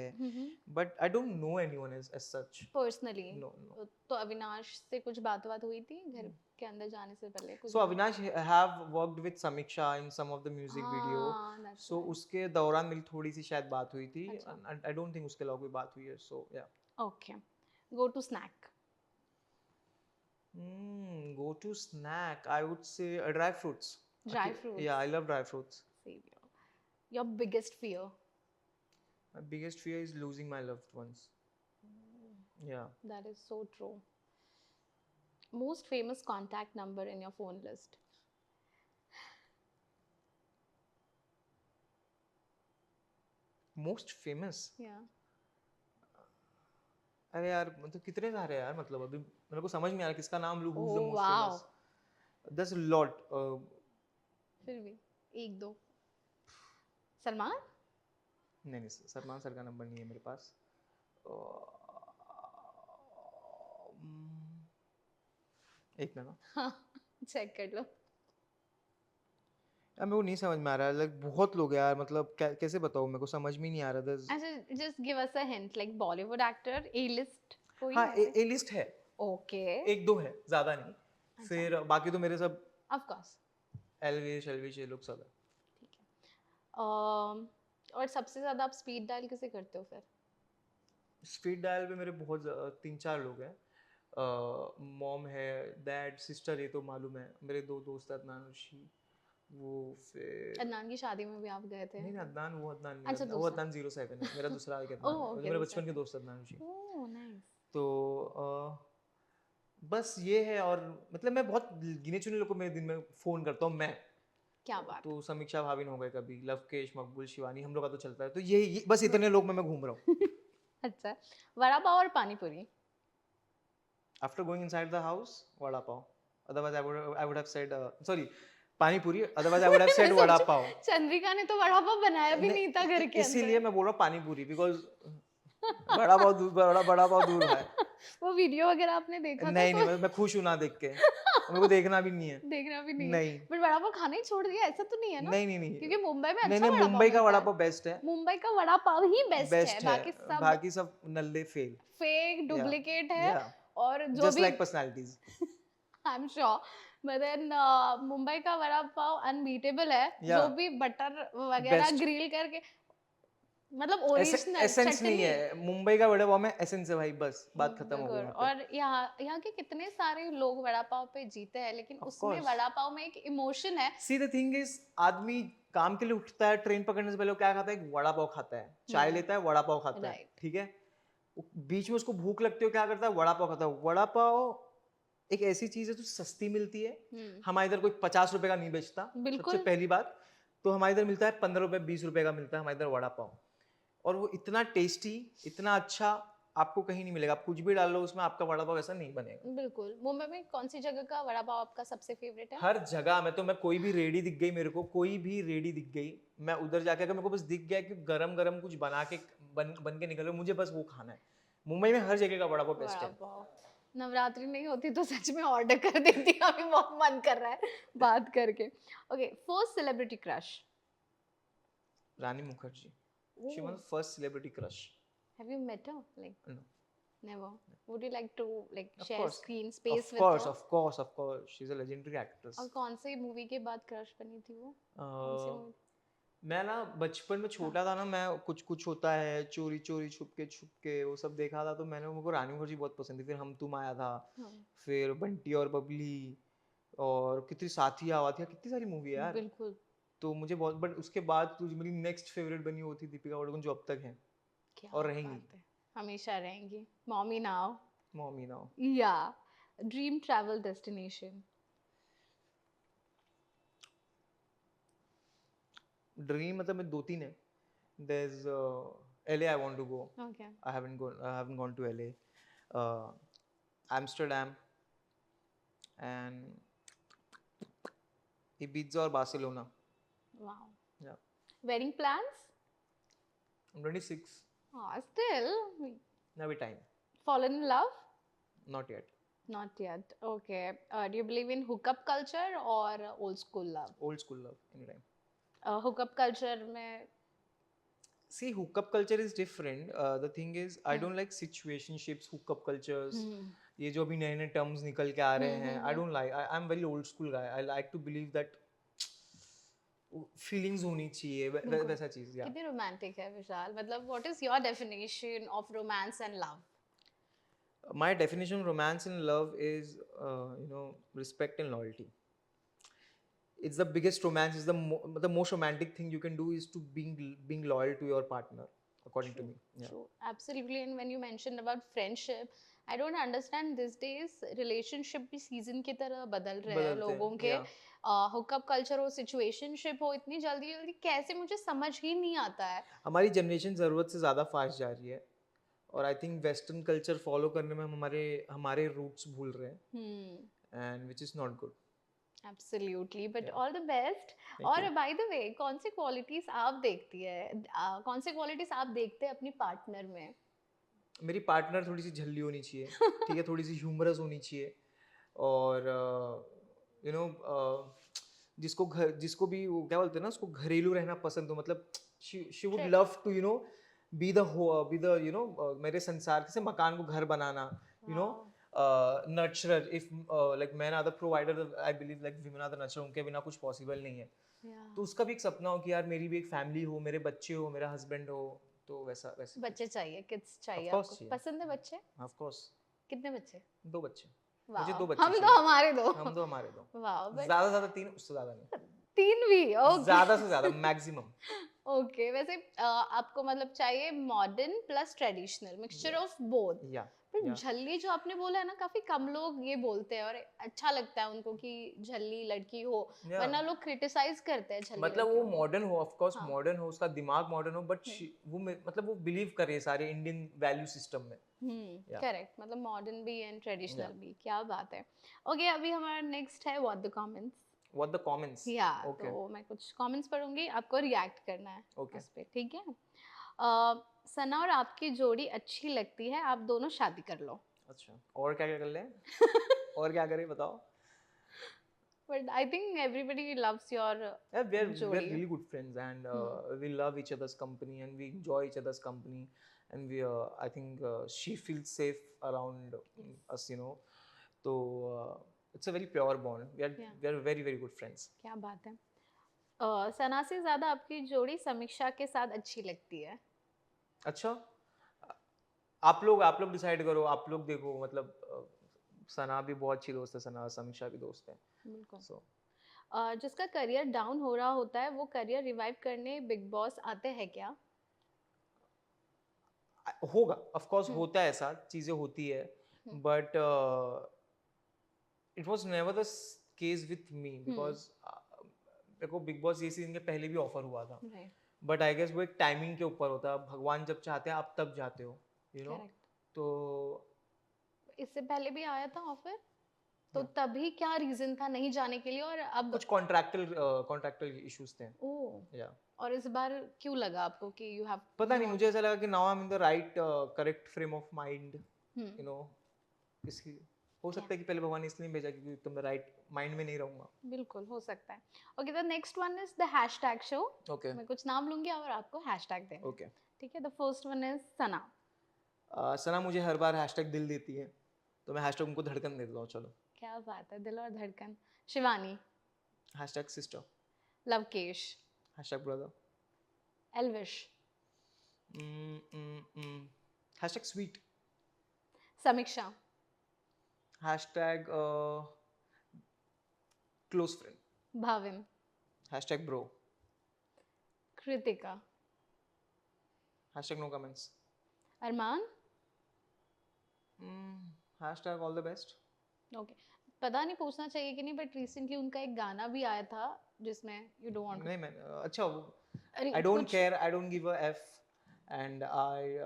but I don't know anyone as such. Personally No, no. तो अविनाश से कुछ बात हुई थी घर के अंदर जाने से पहले कुछ So भी? Avinash have worked with Samiksha in some of the music video. हाँ that's So why. उसके दौरान मेरी थोड़ी सी शायद बात हुई थी, अच्छा and I don't think उसके अलावा कोई बात हुई है, so yeah. Okay, go to snack. Go to snack. I would say dry fruits. Dry Okay, yeah, I fruits. love dry fruits. Your biggest fear? My biggest fear is losing my loved ones. Yeah. That is so true. Most famous contact number in your phone list? Most famous. या अरे यार, मतलब कितने सारे हैं यार, मतलब अभी मेरे को समझ नहीं आ रहा किसका नाम लूँ, who's the oh most wow, famous. There's a lot. फिर भी एक दो। सलमान? नहीं नहीं, सलमान सर का नंबर नहीं है मेरे पास। एक मिनट ना। हाँ चेक कर लो। यार मेरे को नहीं समझ में आ रहा है, लाइक बहुत लोग हैं यार, मतलब कैसे बताऊँ, मेरे को समझ में नहीं आ रहा। अच्छा just give us a hint, like Bollywood actor, A list कोई हाँ, ऐसे? ए लिस्ट है, ओके एक दो है, ज्यादा नहीं। अच्छा फिर बाकी तो मेरे सब ऑफ कोर्स एलविश ये लोग सब है। ठीक है। और सबसे ज्यादा आप स्पीड डायल किसे करते हो फिर? स्पीड डायल पे मेरे बहुत 3 4 लोग हैं। मॉम है, डैड, सिस्टर, ये तो मालूम है। मेरे 2 दोस्त हैं, अदनान ऋषि, वो फिर अदनान की शादी में भी आप गए थे? नहीं नहीं, अदनान, वो अदनान नहीं, अच्छा वो दूसरा। अदनान 07 है, मेरा दूसरा एक ओह अदनान है, वो जो ओके मेरे दूसरा बचपन के था। दोस्त अदनान ऋषि। Oh nice. तो बस ये है, और मतलब मैं बहुत गिने चुने लोग को मेरे दिन में फ़ोन करता हूँ मैं। क्या बात तो समीक्षा भाभी हो गए, कभी लवकेश, मकबूल, शिवानी, हम लोग का तो चलता है। तो ये बस इतने लोग में मैं घूम रहा हूँ। है। अच्छा, वड़ा पाव और पानी पूरी? After going inside the house, vada pav. Otherwise, I would have said sorry, pani puri. Otherwise, I would have said मैं vada सोचू pav. चंद्रिका ने तो वड़ा पाव बनाया भी नहीं था घर के इसीलिए अंदर। मैं बोल रहा हूँ पानी पूरी, because बड़ा पाव दूर है। वो वीडियो वगैरह आपने देखा था नहीं नहीं, तो मैं खुश हूँ ना देख के, मेरे को देखना भी नहीं है। देखना भी नहीं है। नहीं बट वड़ा पाव खाना ही छोड़ दिया ऐसा तो नहीं है ना? नहीं नहीं नहीं क्योंकि मुंबई में नहीं अच्छा नहीं, वड़ा पाव मुंबई का मिलता वड़ा है। पाव बेस्ट है। मुंबई का वड़ा पाव ही बेस्ट है, बेस्ट है, बाकी सब नल्ले फेल। फेक या डुप्लीकेट है। या और जो जस्ट भी like personalities. I am sure, but then Mumbai का वड़ा पाव अनबीटेबल है। या जो भी बटर वगैरह बेस्ट। ग्रिल करके, मतलब ओरिजिनल एसेंस नहीं चटनी। है मुंबई का वड़ा पाव में, एसेंस है भाई, बस बात खत्म हो गई बिल्कुल। वहाँ पे। और यहाँ के कितने सारे लोग वड़ा पाव पे जीते हैं, लेकिन ऑफ उसमें कोर्स, वड़ा पाव में एक इमोशन है। सी द थिंग इज, आदमी काम के लिए उठता है, ट्रेन पकड़ने से पहले वो क्या खाता है? एक वड़ा पाव खाता है, चाय लेता है, वड़ा पाव खाता है, राइट। ठीक है। बीच में उसको भूख लगती है, क्या करता है? वड़ा पाव खाता है। वड़ा पाव एक ऐसी चीज है जो सस्ती मिलती है। हमारे इधर कोई 50 रुपए का नहीं बेचता, सबसे बिल्कुल। पहली बात। तो हमारे इधर मिलता है 15 रुपए 20 रुपए का मिलता है हमारे इधर वड़ा पाव। और वो इतना टेस्टी, इतना अच्छा, आपको कहीं नहीं मिलेगा। आप कुछ भी डाल लो उसमें, आपका वड़ा पाव ऐसा नहीं बनेगा। बिल्कुल। मुंबई में कौन सी जगह का वड़ा पाव आपका सबसे फेवरेट है? हर जगह में, तो मैं कोई भी रेडी दिख गई मेरे को, कोई भी रेडी दिख गई, मैं उधर जाके, अगर मेरे को बस दिख गया कि गरम गरम कुछ बना के बन के निकल रहा है, मुझे बस वो खाना है। मुंबई में हर जगह का वड़ा पाव बेस्ट वड़ा है। पाव। नवरात्रि नहीं होती तो सच में ऑर्डर कर देती, अभी बहुत मन कर रहा है बात करके। Okay, first celebrity crush? Rani Mukherjee. She Oh, was my first celebrity crush. have you met her? Like, No. never. Would you like to like Of share course. screen Of space with course, her? of course, of course. She's a legendary actress. और कौन सी movie के बाद crush बनी थी वो? कौन सी Uh, movie? मैं ना बचपन में छोटा था ना, मैं कुछ कुछ होता है, चोरी चोरी छुप के वो सब देखा था, तो मेरे को रानी मुखर्जी बहुत पसंद थी। फिर हम तुम आया था, हाँ, फिर बंटी और बबली, और कितनी साथी आवा थी, कितनी सारी मूवी है यार। बिल्कुल। तो मुझे बहुत, बट उसके बाद तो मेरी नेक्स्ट फेवरेट बनी वो थी दीपिका पादुकोण, जो अब तक है क्या और रहेंगी। बात है, हमेशा रहेंगी। Mommy now. Mommy now. या ड्रीम ट्रैवल डेस्टिनेशन। ड्रीम मतलब मैं 2-3 है। There's LA I want to go. Okay. I haven't gone to LA. Amsterdam and Ibiza or Barcelona. Wow. Yeah. Wedding plans? I'm 26. Still Now be time. fallen in love? Not yet. Not yet. Okay. Do you believe in hookup culture or old school love? Old school love anytime. Hookup culture में See, hookup culture is different. The thing is, I don't like situationships, hookup cultures. ये जो अभी नए नए terms निकल के आ रहे हैं, I don't like. I'm very old school guy. I like to believe that feelings होनी चाहिए, वैसा चीज। Yeah. कितनी रोमांटिक है विशाल, मतलब what is your definition of romance and love? My definition of romance and love is, respect and loyalty. It's the biggest romance. Is the most romantic thing you can do is to being loyal to your partner, according to me. Yeah. True, absolutely. And when you mentioned about friendship, I don't understand these days relationship भी season की तरह बदल रहे हैं बदलते हैं, लोगों के। yeah. हुकअप कल्चर हो, सिचुएशनशिप हो, इतनी जल्दी जल्दी कैसे, मुझे समझ ही नहीं आता है। हमारी जनरेशन ज़रूरत से ज़्यादा फास्ट जा रही है, और I think western culture follow करने में हम हमारे रूट्स भूल रहे हैं, and which is not good. Absolutely, but Yeah. All the best. Thank और you. बाय द वे, कौन सी क्वालिटीज आप देखती है, कौन सी क्वालिटीज आप देखते हैं अपनी पार्टनर में? मेरी पार्टनर थोड़ी सी झल्ली होनी चाहिए, ठीक है, थोड़ी सी ह्यूमरस होनी चाहिए, और जिसको भी वो क्या बोलते हैं ना, उसको घरेलू रहना पसंद हो, मतलब she would Correct. Love to be the मेरे संसार से मकान को घर बनाना, nurturer. If like men are the provider, I believe like women are the nurturer. उनके बिना कुछ पॉसिबल नहीं है। Yeah. तो उसका भी एक सपना हो कि यार मेरी भी एक फैमिली हो, मेरे बच्चे हो, मेरा हस्बैंड हो, तो वैसा वैसे। बच्चे चाहिए, किड्स चाहिए Of course आपको? चाहिए। पसंद है बच्चे? Of course. कितने बच्चे? 2 बच्चे। वाह, मुझे 2 बच्चे हम तो चाहिए। हमारे दो। हम 2 हमारे 2। वाह, बट ज़्यादा से ज़्यादा 3, उससे ज़्यादा नहीं। 3 भी? ओके। ज़्यादा से ज़्यादा मैक्सिमम। ओके, वैसे आपको मतलब चाहिए modern plus traditional, mixture of both. या पर झल्ली जो आपने बोला है ना, काफी कम लोग ये बोलते हैं और अच्छा लगता है उनको कि झल्ली लड़की हो, वरना लोग क्रिटिसाइज करते हैं झल्ली मतलब वो लड़कियों को। मॉडर्न हो, ऑफ कोर्स हाँ। मॉडर्न हो, उसका दिमाग मॉडर्न हो, बट मतलब वो बिलीव करे सारे इंडियन वैल्यू सिस्टम में। Yeah. करेक्ट, मतलब मॉडर्न भी एंड ट्रेडिशनल Yeah. भी। क्या बात है। ओके, अभी हमारा नेक्स्ट है what the comments. What the comments? या Okay. तो मैं कुछ कमेंट्स पढ़ूंगी, आपको रिएक्ट करना है Okay. उस पे, ठीक है? सना और आपकी जोड़ी अच्छी लगती है, आप दोनों शादी कर लो। अच्छा, और क्या क्या कर लें? और क्या करें बताओ? But I think everybody loves your Yeah, we're जोड़ी। really good friends, and we love each other's company, and we enjoy each other's company, and I think she feels safe around us, So it's a very pure bond. We are very very good friends. क्या बात है। सना से ज्यादा आपकी जोड़ी समीक्षा के साथ अच्छी लगती है। अच्छा, आप लोग डिसाइड करो, आप लोग देखो, मतलब सना भी बहुत अच्छी दोस्त है, समीक्षा भी दोस्त है। बिल्कुल। So जिसका करियर डाउन हो रहा होता है, वो करियर रिवाइव करने बिग बॉस आते हैं क्या? होगा, ऑफ कोर्स होता है, ऐसा चीजें होती है, but it was never the case with me, because देखो बिग बॉस ये सीजन के पहले भी ऑफर हुआ था, बट आई गेस वो एक टाइमिंग के ऊपर होता है, भगवान जब चाहते हैं आप तब जाते हो, Correct. तो इससे पहले भी आया था ऑफर, तो तभी क्या रीजन था नहीं जाने के लिए, और अब कुछ कॉन्ट्रैक्टल इश्यूज थे। ओह, या और इस बार क्यों लगा आपको कि यू हैव, पता नहीं, मुझे ऐसा लगा कि now I am in the right correct frame of mind, इसकी हो सकता है कि पहले भगवान ने इसलिए भेजा क्योंकि तुम राइट माइंड में नहीं रहूंगा. बिल्कुल हो सकता है. Okay, the next one is the hashtag show. Okay मैं कुछ नाम लूंगी और आपको हैशटैग देना है. ओके. ठीक है, द फर्स्ट वन इज सना. सना मुझे हर बार हैशटैग दिल देती है, तो मैं हैशटैग उनको धड़कन दे देता हूँ. चलो. क्या बात है, दिल और धड़कन. Shivani. Hashtag sister. Lovekesh. Hashtag brother. Elvish. Hashtag sweet. Samiksha. Hashtag close friend. Bhavin. Hashtag bro. Kritika. Hashtag no comments. Armaan. Hashtag all the best. Okay, पता नहीं पूछना चाहिए कि नहीं, बट रिसेंटली उनका एक गाना भी आया था जिसमें यू डोंट वांट. नहीं मैं अच्छा अरे आई डोंट कुछ care, I don't give a F and I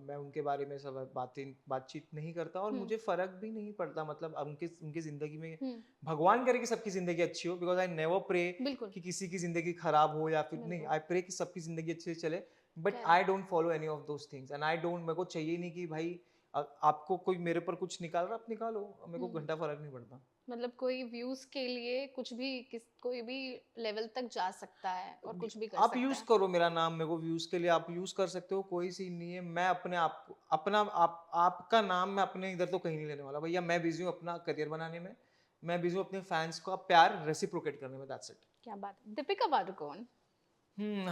मैं उनके बारे में सब बातचीत नहीं करता और मुझे फर्क भी नहीं पड़ता. मतलब अब उनके उनकी जिंदगी में भगवान करे कि सबकी जिंदगी अच्छी हो, बिकॉज आई नेवर प्रे बिल्कुल. कि किसी की जिंदगी खराब हो या फिर नहीं. बिल्कुल. आई प्रे कि सबकी जिंदगी अच्छे से चले, बट क्या I don't follow any of those things and I don't. मेरे को चाहिए नहीं कि भाई आपको कोई मेरे पर कुछ निकाल रहा, आप निकालो, मेरे को घंटा फर्क नहीं पड़ता. मतलब कोई व्यूज के लिए कुछ भी कोई भी लेवल तक जा सकता है और कुछ भी कर आप सकता यूज है. करो मेरा नाम, मेरे को व्यूज के लिए आप यूज कर सकते हो, कोई सीन नहीं है. मैं अपने आप अपना आपका नाम मैं अपने इधर तो कहीं नहीं लेने वाला भैया. मैं बिजी हूँ अपना करियर बनाने में, मैं बिजी हूँ अपने फैंस का प्यार रेसिप्रोकेट करने में. That's it. क्या बात है. Deepika Padukone.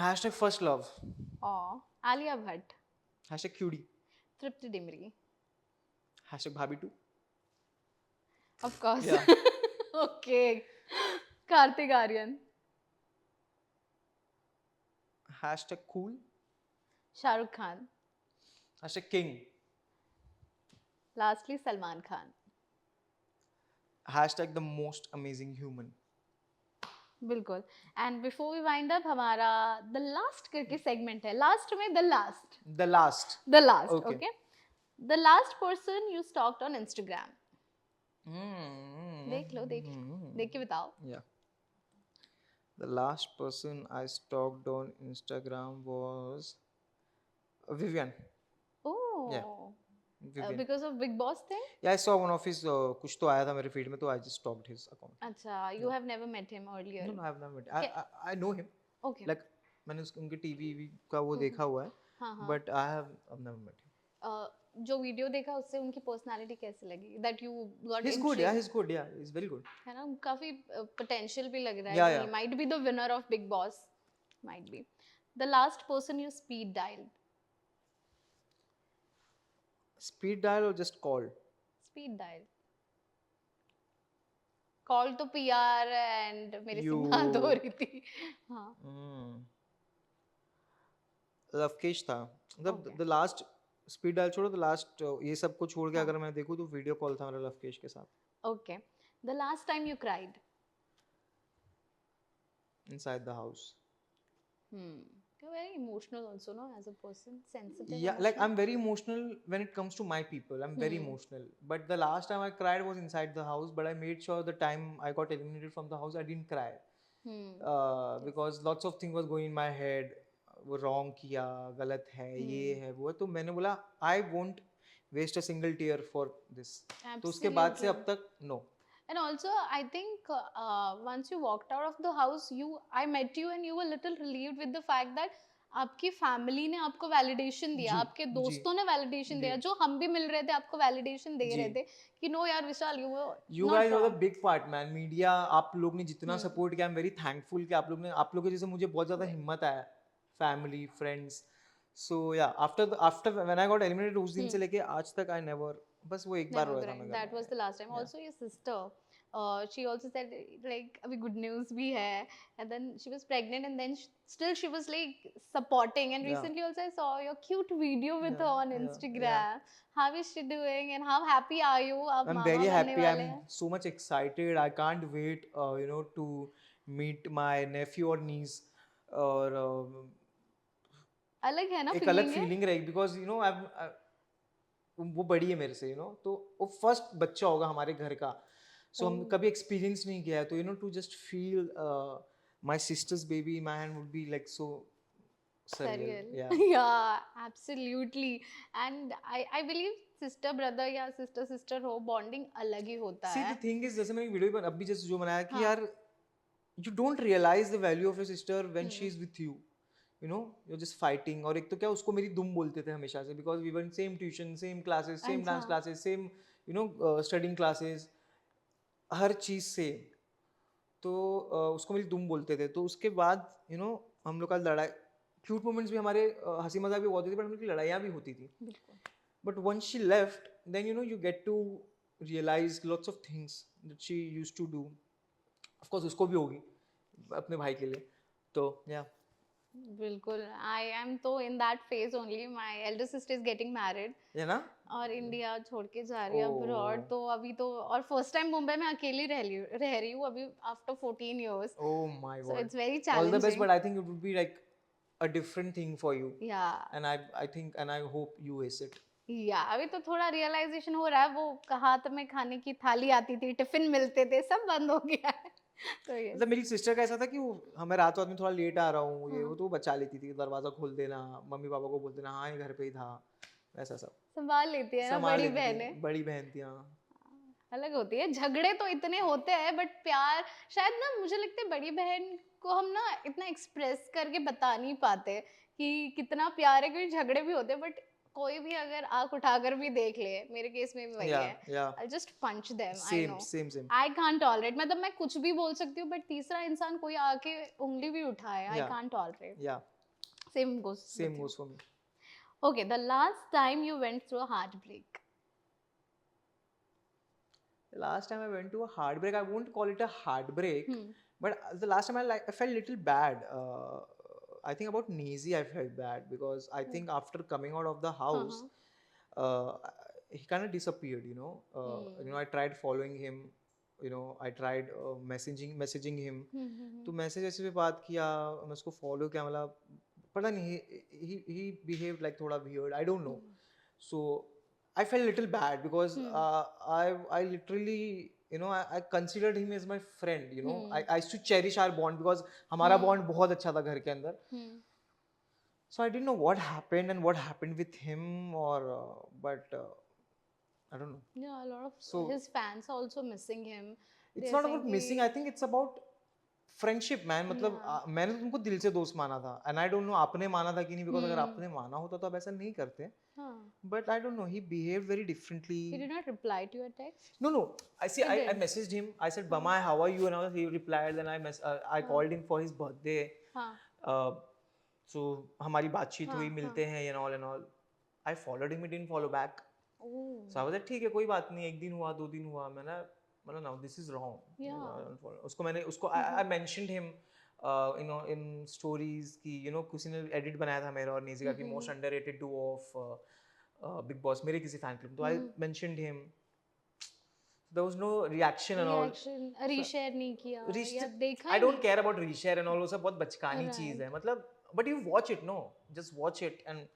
Hashtag first love. Alia Bhatt. Hashtag cutie. Tripti Dimri. Hashtag bhabhi two. Of course. Yeah. Okay. Kartik Aaryan. Hashtag cool. Shahrukh Khan. Hashtag king. Lastly Salman Khan. Hashtag the most amazing human. बिल्कुल. And before we wind up, हमारा द लास्ट करके segment है. Last में the last. The last. The last. Okay. Okay. The last person you stocked on Instagram. देख लो, देख के बताओ. Yeah. The last person I stalked on Instagram was Vivian. Oh. Yeah. Vivian. Because of big boss thing. Yeah, I saw one of his कुछ तो आया था मेरे feed में, तो I just stalked his account. अच्छा, you have never met him earlier. No, no, I have never met. I know him. Okay. Like मैंने उनके टीवी का वो देखा हुआ है, हाँ हाँ. but I've never met him. जो वीडियो देखा उससे उनकी पर्सनालिटी कैसी लगी, that you got He's good. Yeah, he's good. Yeah, he's very good. है ना. काफी पोटेंशियल भी लग रहा Yeah, है. yeah. He might be the winner of big boss. Might be. The last person you speed dial. Speed dial or just called? Speed dial. Call तो PR and मेरे से बात हो रही थी. हाँ. लवकेश था. Okay. The last speed dial छोड़ो, द लास्ट ये सब को छोड़ के अगर मैं देखूं तो वीडियो कॉल था मेरा लवकेश के साथ. Okay. The last time you cried. Inside the house. You're very emotional also, no, as a person, sensitive. Yeah, like I'm very emotional when it comes to my people. I'm very emotional. But the last time I cried was inside the house. But I made sure the time I got eliminated from the house, I didn't cry. Because lots of things was going in my head. वो wrong किया, गलत है, ये है, वो है. तो मैंने बोला I won't waste a single tear for this. तो उसके बाद से अब तक no. And also, I think once you walked out of the house, I met you and you were little relieved with the fact that आपकी family ने आपको validation दिया, आपके दोस्तों ने वैलिडेशन दिया, जो हम भी मिल रहे थे आपको वैलिडेशन दे रहे थे कि नो यार विशाल, you guys are the big part man. Media आप लोग ने जितना सपोर्ट किया, I'm very thankful कि आप लोग के जैसे मुझे बहुत ज़्यादा हिम्मत आया, family friends. So yeah after when I got eliminated उस दिन से लेके आज तक आई नेवर, बस वो एक बार हुआ था. That was the last time. Also your sister, she also said like अभी good news भी है, and then she was pregnant and then still she was like supporting, and recently also I saw your cute video with her on Instagram. How is she doing and how happy are you? I'm very happy. I'm so much excited. I can't wait to meet my nephew or niece. और अलग है ना, एक अलग feeling रहेगी because वो बड़ी है मेरे से, तो वो फर्स्ट बच्चा होगा हमारे घर का. सो हम कभी एक्सपीरियंस नहीं किया है, तो to just feel my sister's baby in my hand would be like so surreal. Yeah, yeah, absolutely. And I believe sister brother या सिस्टर सिस्टर हो, बॉन्डिंग अलग ही होता सी है. द थिंग इज, जैसे मैंने एक वीडियो पर अभी जैसे जो बनाया कि हाँ. यार you don't realize the value of your sister when hmm. she's with you, you know, you're just fighting. और एक तो क्या उसको मेरी दुम बोलते थे हमेशा से, because we were in same tuition, same classes, same अच्छा. dance classes, same, you know, studying classes, हर चीज़ से. तो उसको मेरी दुम बोलते थे. तो उसके बाद you know हम लोग का लड़ाई, क्यूट मोमेंट्स भी हमारे, हंसी मजाक भी होती थी, पर हम लोग की लड़ाइयाँ भी होती थी. बिल्कुल. But once she left, then you know you get to realize lots of things that she used to do. Of course उसको भी होगी अपने भाई के लिए. तो या बिल्कुल. आई एम तो in that phase only. My Elder sister is getting married ये ना. और इंडिया छोड़ के जा रही है अब्रॉड. Oh, तो अभी तो, और फर्स्ट टाइम मुंबई में अकेली रह रही हूँ अभी after 14 years. oh my so God. It's very All the best, challenging. but I think it would be like a different thing for you, या and I think and I hope you ace it. अभी तो थोड़ा realisation हो रहा है. वो हाथ में खाने की थाली आती थी, टिफिन मिलते थे, सब बंद हो गया है. तो ये मतलब मेरी सिस्टर का ऐसा था कि वो हमें रात में थोड़ा लेट आ रहा हूँ, ये वो हाँ, तो वो बचा लेती थी, दरवाजा खोल देना, मम्मी पापा को बोल देना हाँ ये घर पे ही था, ऐसा सब संभाल लेती है ना संभाल बड़ी लेती बहनें. थी, बड़ी बहन थी. हाँ. अलग होती है. झगड़े तो इतने होते हैं बट प्यार शायद ना, मुझे लगता है बड़ी बहन को हम ना इतना एक्सप्रेस करके बता नहीं पाते कि कितना प्यार है, क्योंकि झगड़े भी होते हैं बट कोई भी अगर आंख उठाकर भी देख ले, मेरे केस में भी वही या है, या I just punch them. I same no same same. I can't tolerate. मतलब मैं कुछ भी बोल सकती हूँ बट तीसरा इंसान कोई आके उंगली भी उठाए, I yeah can't tolerate. Yeah same goes same with you. गोes for me. Okay, the last time you went through a heartbreak. The last time I went to a heartbreak, I won't call it a heartbreak, hmm. but the last time I felt little bad. I think about Nizi I felt bad because I think after coming out of the हाँ house, हाँ. uh, he kind of disappeared. I tried following him. I tried messaging him. तो message ऐसे भी बात किया, मैं उसको follow किया, मतलब पता नहीं, he behaved like थोड़ा weird, I don't know. So I felt little bad because I literally I considered him as my friend. I used to cherish our bond because हमारा bond बहुत अच्छा था घर के अंदर. So I didn't know what happened and what happened with him, or but I don't know. Yeah, a lot of So his fans are also missing him. it's They're not saying about missing. I think it's about friendship man. मतलब yeah. मैंने तो उनको दिल से दोस्त माना था, and I don't no आपने माना था कि नहीं, बिकॉज अगर Hmm. आपने माना होता तो आप ऐसा नहीं करते. Huh. But I don't no, he behave very He differently. did not reply to your text. No, I see. He I did. messaged him. I said, Bamai, how are you? And all. He replied. Then I called him for his birthday. हाँ. So हमारी बातचीत हुई, हाँ. मिलते हैं and all. I followed him. He didn't follow back. Oh. So I was like, ठीक है, कोई बात नहीं, एक दिन हुआ, 2 दिन हुआ, मैंने मतलब now this is wrong. Yeah. उसको I mentioned him in stories कि किसी ने edit बनाया था मेरा और निज़िका की most underrated duo of Big Boss, मेरे किसी fan club, तो I mentioned him. There was no reaction and all. Reaction, reshare नहीं किया या देखा I ही don't नहीं. care about reshare and all, वो सब बहुत बचकानी चीज़ है, मतलब but you watch it, no, just watch it, and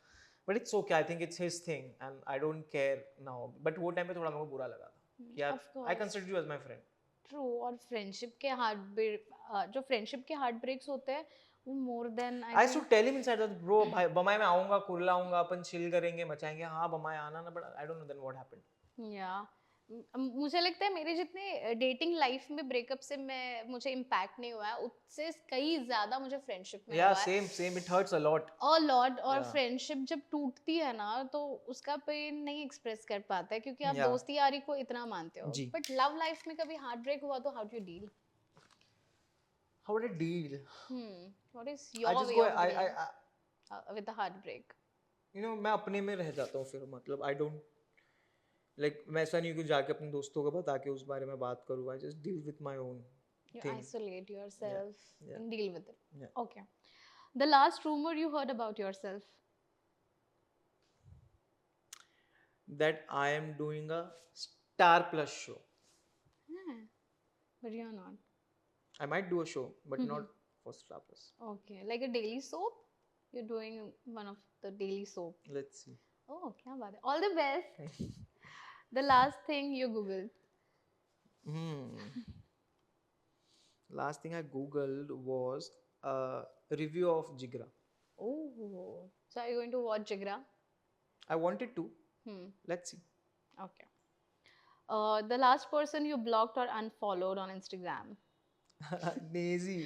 but it's okay. I think it's his thing and I don't care now. But वो time पे थोड़ा मेरे को बुरा लगा था कि यार Of course. I consider you as my friend. True. और फ्रेंडशिप के जो फ्रेंडशिप के हार्ट ब्रेक्स होते हैं वो more than I should tell him inside that, bro, भाई बमाई मैं आऊँगा, कुर्ला आऊँगा, अपन चिल करेंगे, मचाएंगे, हाँ बमाई आना ना, but I don't know then what happened. या मुझे लगता है मेरे जितने डेटिंग लाइफ में ब्रेकअप से मुझे इम्पैक्ट नहीं हुआ है, उससे कई ज्यादा मुझे फ्रेंडशिप में Yeah, हुआ है. same, it hurts a lot. और लॉट. और Yeah. फ्रेंडशिप जब टूटती है ना तो उसका पेन नहीं एक्सप्रेस कर पाता है क्योंकि आप Yeah. दोस्ती यारी को इतना मानते हो. जी. बट लव लाइफ में कभी हार्ट ब्रेक हुआ तो how do you deal? How did I deal? What is I your just way go, of I dealing with the heart break? मैं अपने में रह जाता हूँ फिर, मतलब I don't like, मैं ऐसा नहीं कि जाके अपने दोस्तों को बता के उस बारे में बात करूँ. I just deal with my own You thing. isolate yourself Yeah. and deal with it. Yeah. Okay. The last rumor you heard about yourself? That I am doing a Star Plus show. But you're not. I might do a show, but not for Star Plus. Okay. Like a daily soap? You're doing one of the daily soap. Let's see. Oh, kya baat hai. All the best. The last thing you googled? Last thing I googled was a review of Jigra. Oh. So are you going to watch Jigra? I wanted to. Let's see. Okay. The last person you blocked or unfollowed on Instagram? Nazy.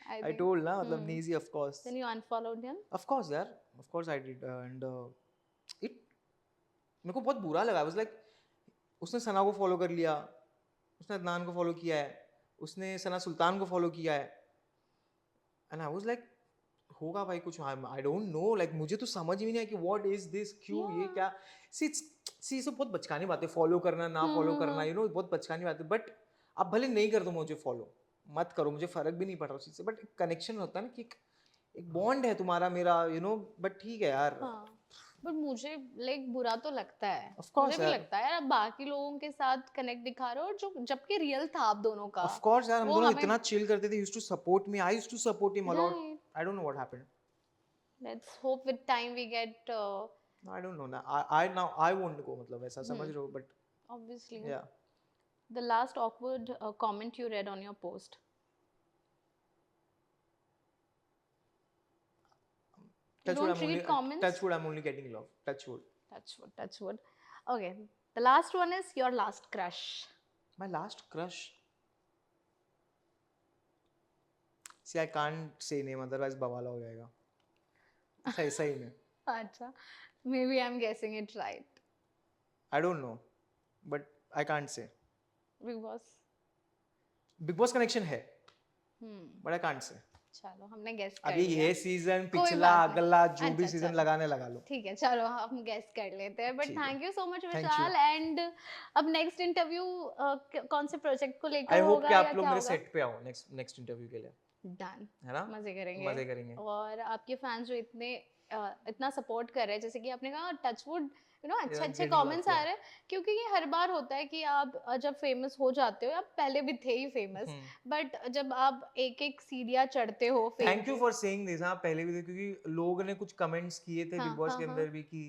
I I think. told ना मतलब Nazy of course. Then you unfollowed him? Of course यार, of course I did and it मेरे को बहुत बुरा लगा. I was like उसने सना को फॉलो कर लिया, उसने अदनान को फॉलो किया है, उसने सना सुल्तान को फॉलो किया है. एंड आई वाज लाइक होगा भाई कुछ. आई डोंट नो लाइक मुझे तो समझ ही नहीं आया कि व्हाट इज दिस, क्यों ये Yeah. क्या. सी सब बहुत बचकानी बातें, फॉलो करना ना फॉलो करना, यू नो बहुत बचकानी बातें. बट आप भले नहीं कर दो मुझे फॉलो, मत करो, मुझे फर्क भी नहीं पड़ रहा उस चीज से. बट कनेक्शन होता है ना कि एक बॉन्ड है तुम्हारा मेरा, यू नो. बट ठीक है यार. हाँ. बट मुझे लाइक बुरा तो लगता है. ऑफ कोर्स मुझे भी यार, लगता है यार, आप बाकी लोगों के साथ कनेक्ट दिखा रहे हो और जो जबकि रियल था आप दोनों का. ऑफ कोर्स यार, हम वो दोनों हमें. इतना चिल करते थे. Used to support me, I used to support him a lot. Right. I don't know what happened. Let's hope with time we get. I don't know ना. I now I want to go, मतलब ऐसा समझ रहे हो. But Obviously. Yeah The last awkward comment you read on your post. You touch wood, don't read comments? touch wood, I'm only getting love. Touch wood. Touch wood, touch wood. Okay. The last one is your last crush. My last crush. See, I can't say name, otherwise बवाला हो जाएगा. सही सही में. अच्छा. Maybe I'm guessing it right. I don't know, but I can't say. Big Boss. Big Boss connection है, Hmm. but I can't say. चलो हमने guess कर अभी लिया. ये सीजन, कोई पिछला, बात नहीं. अगला, जो भी अच्छा, सीजन चलो. लगाने लगा लो. ठीक है, चलो हम गेस कर लेते हैं. बट ठीक है. Thank you so much Thank you. Vishal. And अब नेक्स्ट इंटरव्यू कौन से प्रोजेक्ट को आई लेकर होप होगा कि या आप लोग क्या मेरे होगा? सेट पे आओ नेक्स्ट इंटरव्यू के लिए. डन. है ना, मजे करेंगे. मजे करेंगे. और आपके फैंस जो इतना सपोर्ट कर रहे हैं, जैसे कि आपने कहा टचवुड, यू नो, अच्छे Yeah, अच्छे getting कमेंट्स love, आ yeah. रहे हैं. क्योंकि ये हर बार होता है कि आप जब फेमस हो जाते हो, आप पहले भी थे ही फेमस, बट जब आप एक एक सीढ़ियाँ चढ़ते हो fame thank you for saying this. हाँ, पहले भी थे, क्योंकि लोगों ने कुछ कमेंट्स किए थे हाँ, बिग बॉस हाँ, के हाँ. अंदर भी कि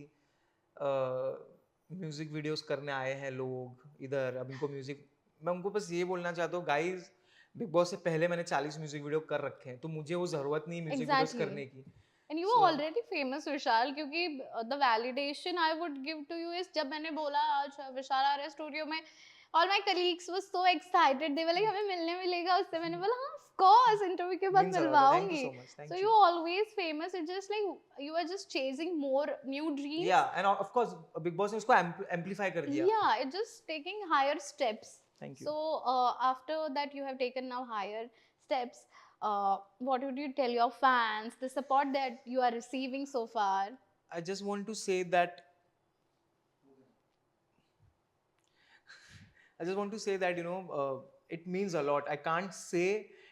म्यूजिक वीडियोस करने आए हैं लोग इधर, अब इनको म्यूजिक. मैं उनको बस ये बोलना चाहता हूँ, गाइस, बिग बॉस से पहले मैंने 40 म्यूजिक वीडियो कर रखे हैं, तो मुझे वो जरूरत नहीं म्यूजिक वीडियोस Exactly. करने की. And you were So, already famous, विशाल. क्योंकि the validation I would give to you is, जब मैंने बोला आज विशाल आ रहा है स्टूडियो में, all my colleagues were so excited. They were like, हमें मिलने मिलेगा उससे. मैंने बोला हाँ, of course, इंटरव्यू के बाद means a lot. Thank you मिलवाऊंगी. so much. Thank So you. you always famous. It's just like you are just chasing more new dreams. Yeah, and of course big boss ने उसको amplify कर दिया. Yeah, it's just taking higher steps. Thank you. So after that, you have taken now higher steps. What would you tell your fans? The support that you are receiving so far. I just want to say that you know, it means a lot. I can't say,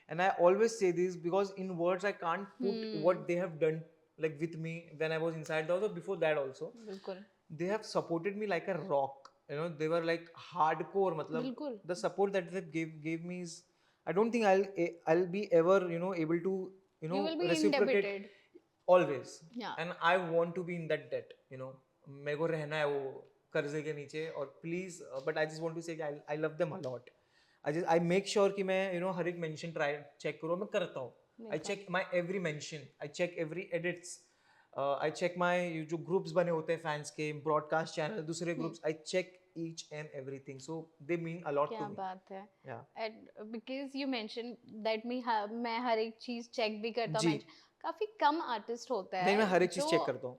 and I always say this because in words I can't put what they have done, like with me when I was inside the house or before that also. बिल्कुल. They have supported me like a rock. You know, they were like hardcore. मतलब बिल्कुल. the support that they gave me is, I don't think I'll be ever, you know, able to, you know, You will be reciprocate indebted. always. Yeah. And I want to be in that debt, you know. मेरे को रहना है वो कर्जे के नीचे. और please, but I just want to say I love them a lot. I make sure कि मैं, यू नो, हर एक मेंशन ट्राई चेक करूँ. मैं करता हूँ. I check my every mention, I check every edits, I check my जो groups बने होते हैं फैंस के, ब्रॉडकास्ट चैनल, दूसरे groups, I check each and everything. So they mean a lot क्या to me. बात है. Yeah. And because you mentioned that मैं हर एक चीज चेक भी करता जी. हूँ. काफी कम आर्टिस्ट होता है नहीं, मैं हर एक चीज जो. चेक करता हूँ.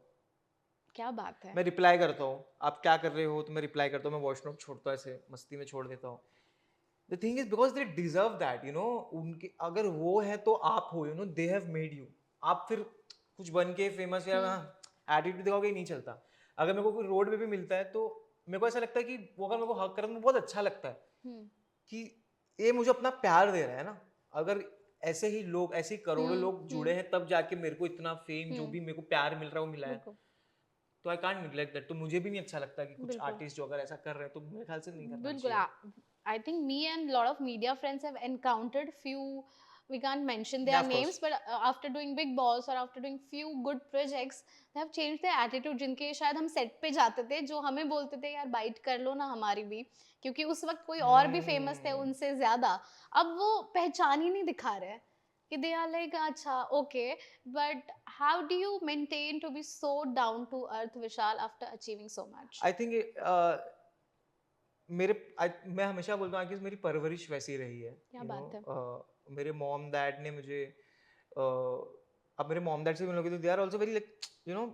क्या बात है. मैं रिप्लाई करता हूँ, आप क्या कर रहे हो तो मैं रिप्लाई करता हूँ. मैं वॉइस नोट छोड़ता हूँ, ऐसे मस्ती में छोड़ देता हूँ. The thing is because they deserve that, you know. उनके अगर वो है तो आप हो, you know, they have made you. आप फिर कुछ बन के फेमस या एटीट्यूड दिखाओगे, नहीं चलता. अगर मेरे को कोई रोड पे भी मिलता है तो मेरे को ऐसा लगता है कि वो अगर मेरे को हक करे तो बहुत अच्छा लगता है कि ये मुझे अपना प्यार दे रहा है ना. अगर ऐसे ही लोग, ऐसे ही करोड़ों लोग जुड़े हैं, तब जाके मेरे को इतना फेम, जो भी मेरे को प्यार मिल रहा है वो मिला है. तो आई कांट निग्लेक्ट दैट. तो मुझे भी नहीं अच्छा लगता कि कुछ आर्टिस्ट जो अगर ऐसा कर रहे हैं तो मेरे ख्याल से नहीं करना चाहिए. बिल्कुल. I think me and lot of media friends have encountered few, we can't mention their Yeah, of names, course. but after doing Big Boss or after doing few good projects, they have changed their attitude. जिनके शायद हम set पे जाते थे, जो हमें बोलते थे यार बाइट कर लो ना हमारी भी, क्योंकि उस वक्त कोई और भी फेमस थे उनसे ज्यादा. अब वो पहचान ही नहीं दिखा रहे कि they are like अच्छा okay, but how do you maintain to be so down to earth, Vishal, after achieving so much? I think मैं हमेशा बोलता हूँ कि मेरी परवरिश वैसी रही है, क्या you बात know, मेरे मॉम डैड ने मुझे अब मेरे मॉम डैड से मिलोगे तो they are also very like you know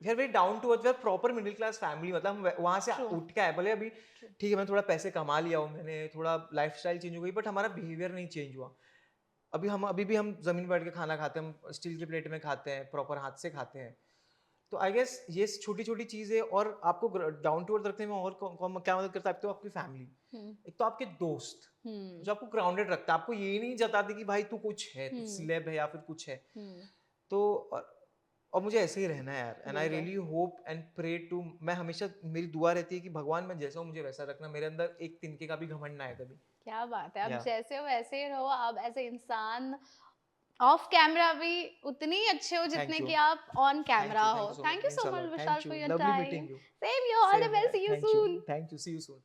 we are very down to earth, we are proper middle class family, मतलब हम वहाँ से True. उठ के आए, भले अभी True. ठीक है मैं थोड़ा पैसे कमा लिया हूँ, मैंने थोड़ा लाइफस्टाइल चेंज हो गई, बट हमारा बिहेवियर नहीं चेंज हुआ। अभी भी हम जमीन पर बैठ के खाना खाते हैं, हम स्टील की प्लेट में खाते हैं, प्रॉपर हाथ से खाते हैं। तो आई गेस ये छोटी छोटी चीजें, और आपको डाउन टू अर्थ रखने में और क्या मदद करता है, एक तो आपकी फैमिली, हम्म एक तो आपके दोस्त हम्म जो आपको ग्राउंडेड रखता है, आपको ये नहीं जताते कि भाई तू कुछ है, तू हम्म सिलेब है या फिर कुछ है। हम्म तो और मुझे ऐसे ही रहना है यार, एंड आई बिल्कुल। Really hope and pray too, मैं हमेशा मेरी दुआ रहती है कि भगवान मैं जैसा हूँ मुझे वैसा रखना, मेरे अंदर एक तिनके का भी घमंड ना आए कभी। क्या बात है, आप या जैसे हो वैसे ही रहो, आप ऐसे इंसान ऑफ कैमरा भी उतनी ही अच्छे हो जितने थैंक यू, कि आप ऑन कैमरा थैंक हो। You so much, thank you means so a much lot, Vishal thank for you, your lovely time. Meeting you, same you, all the same best, here, see you soon. Thank you, see you soon.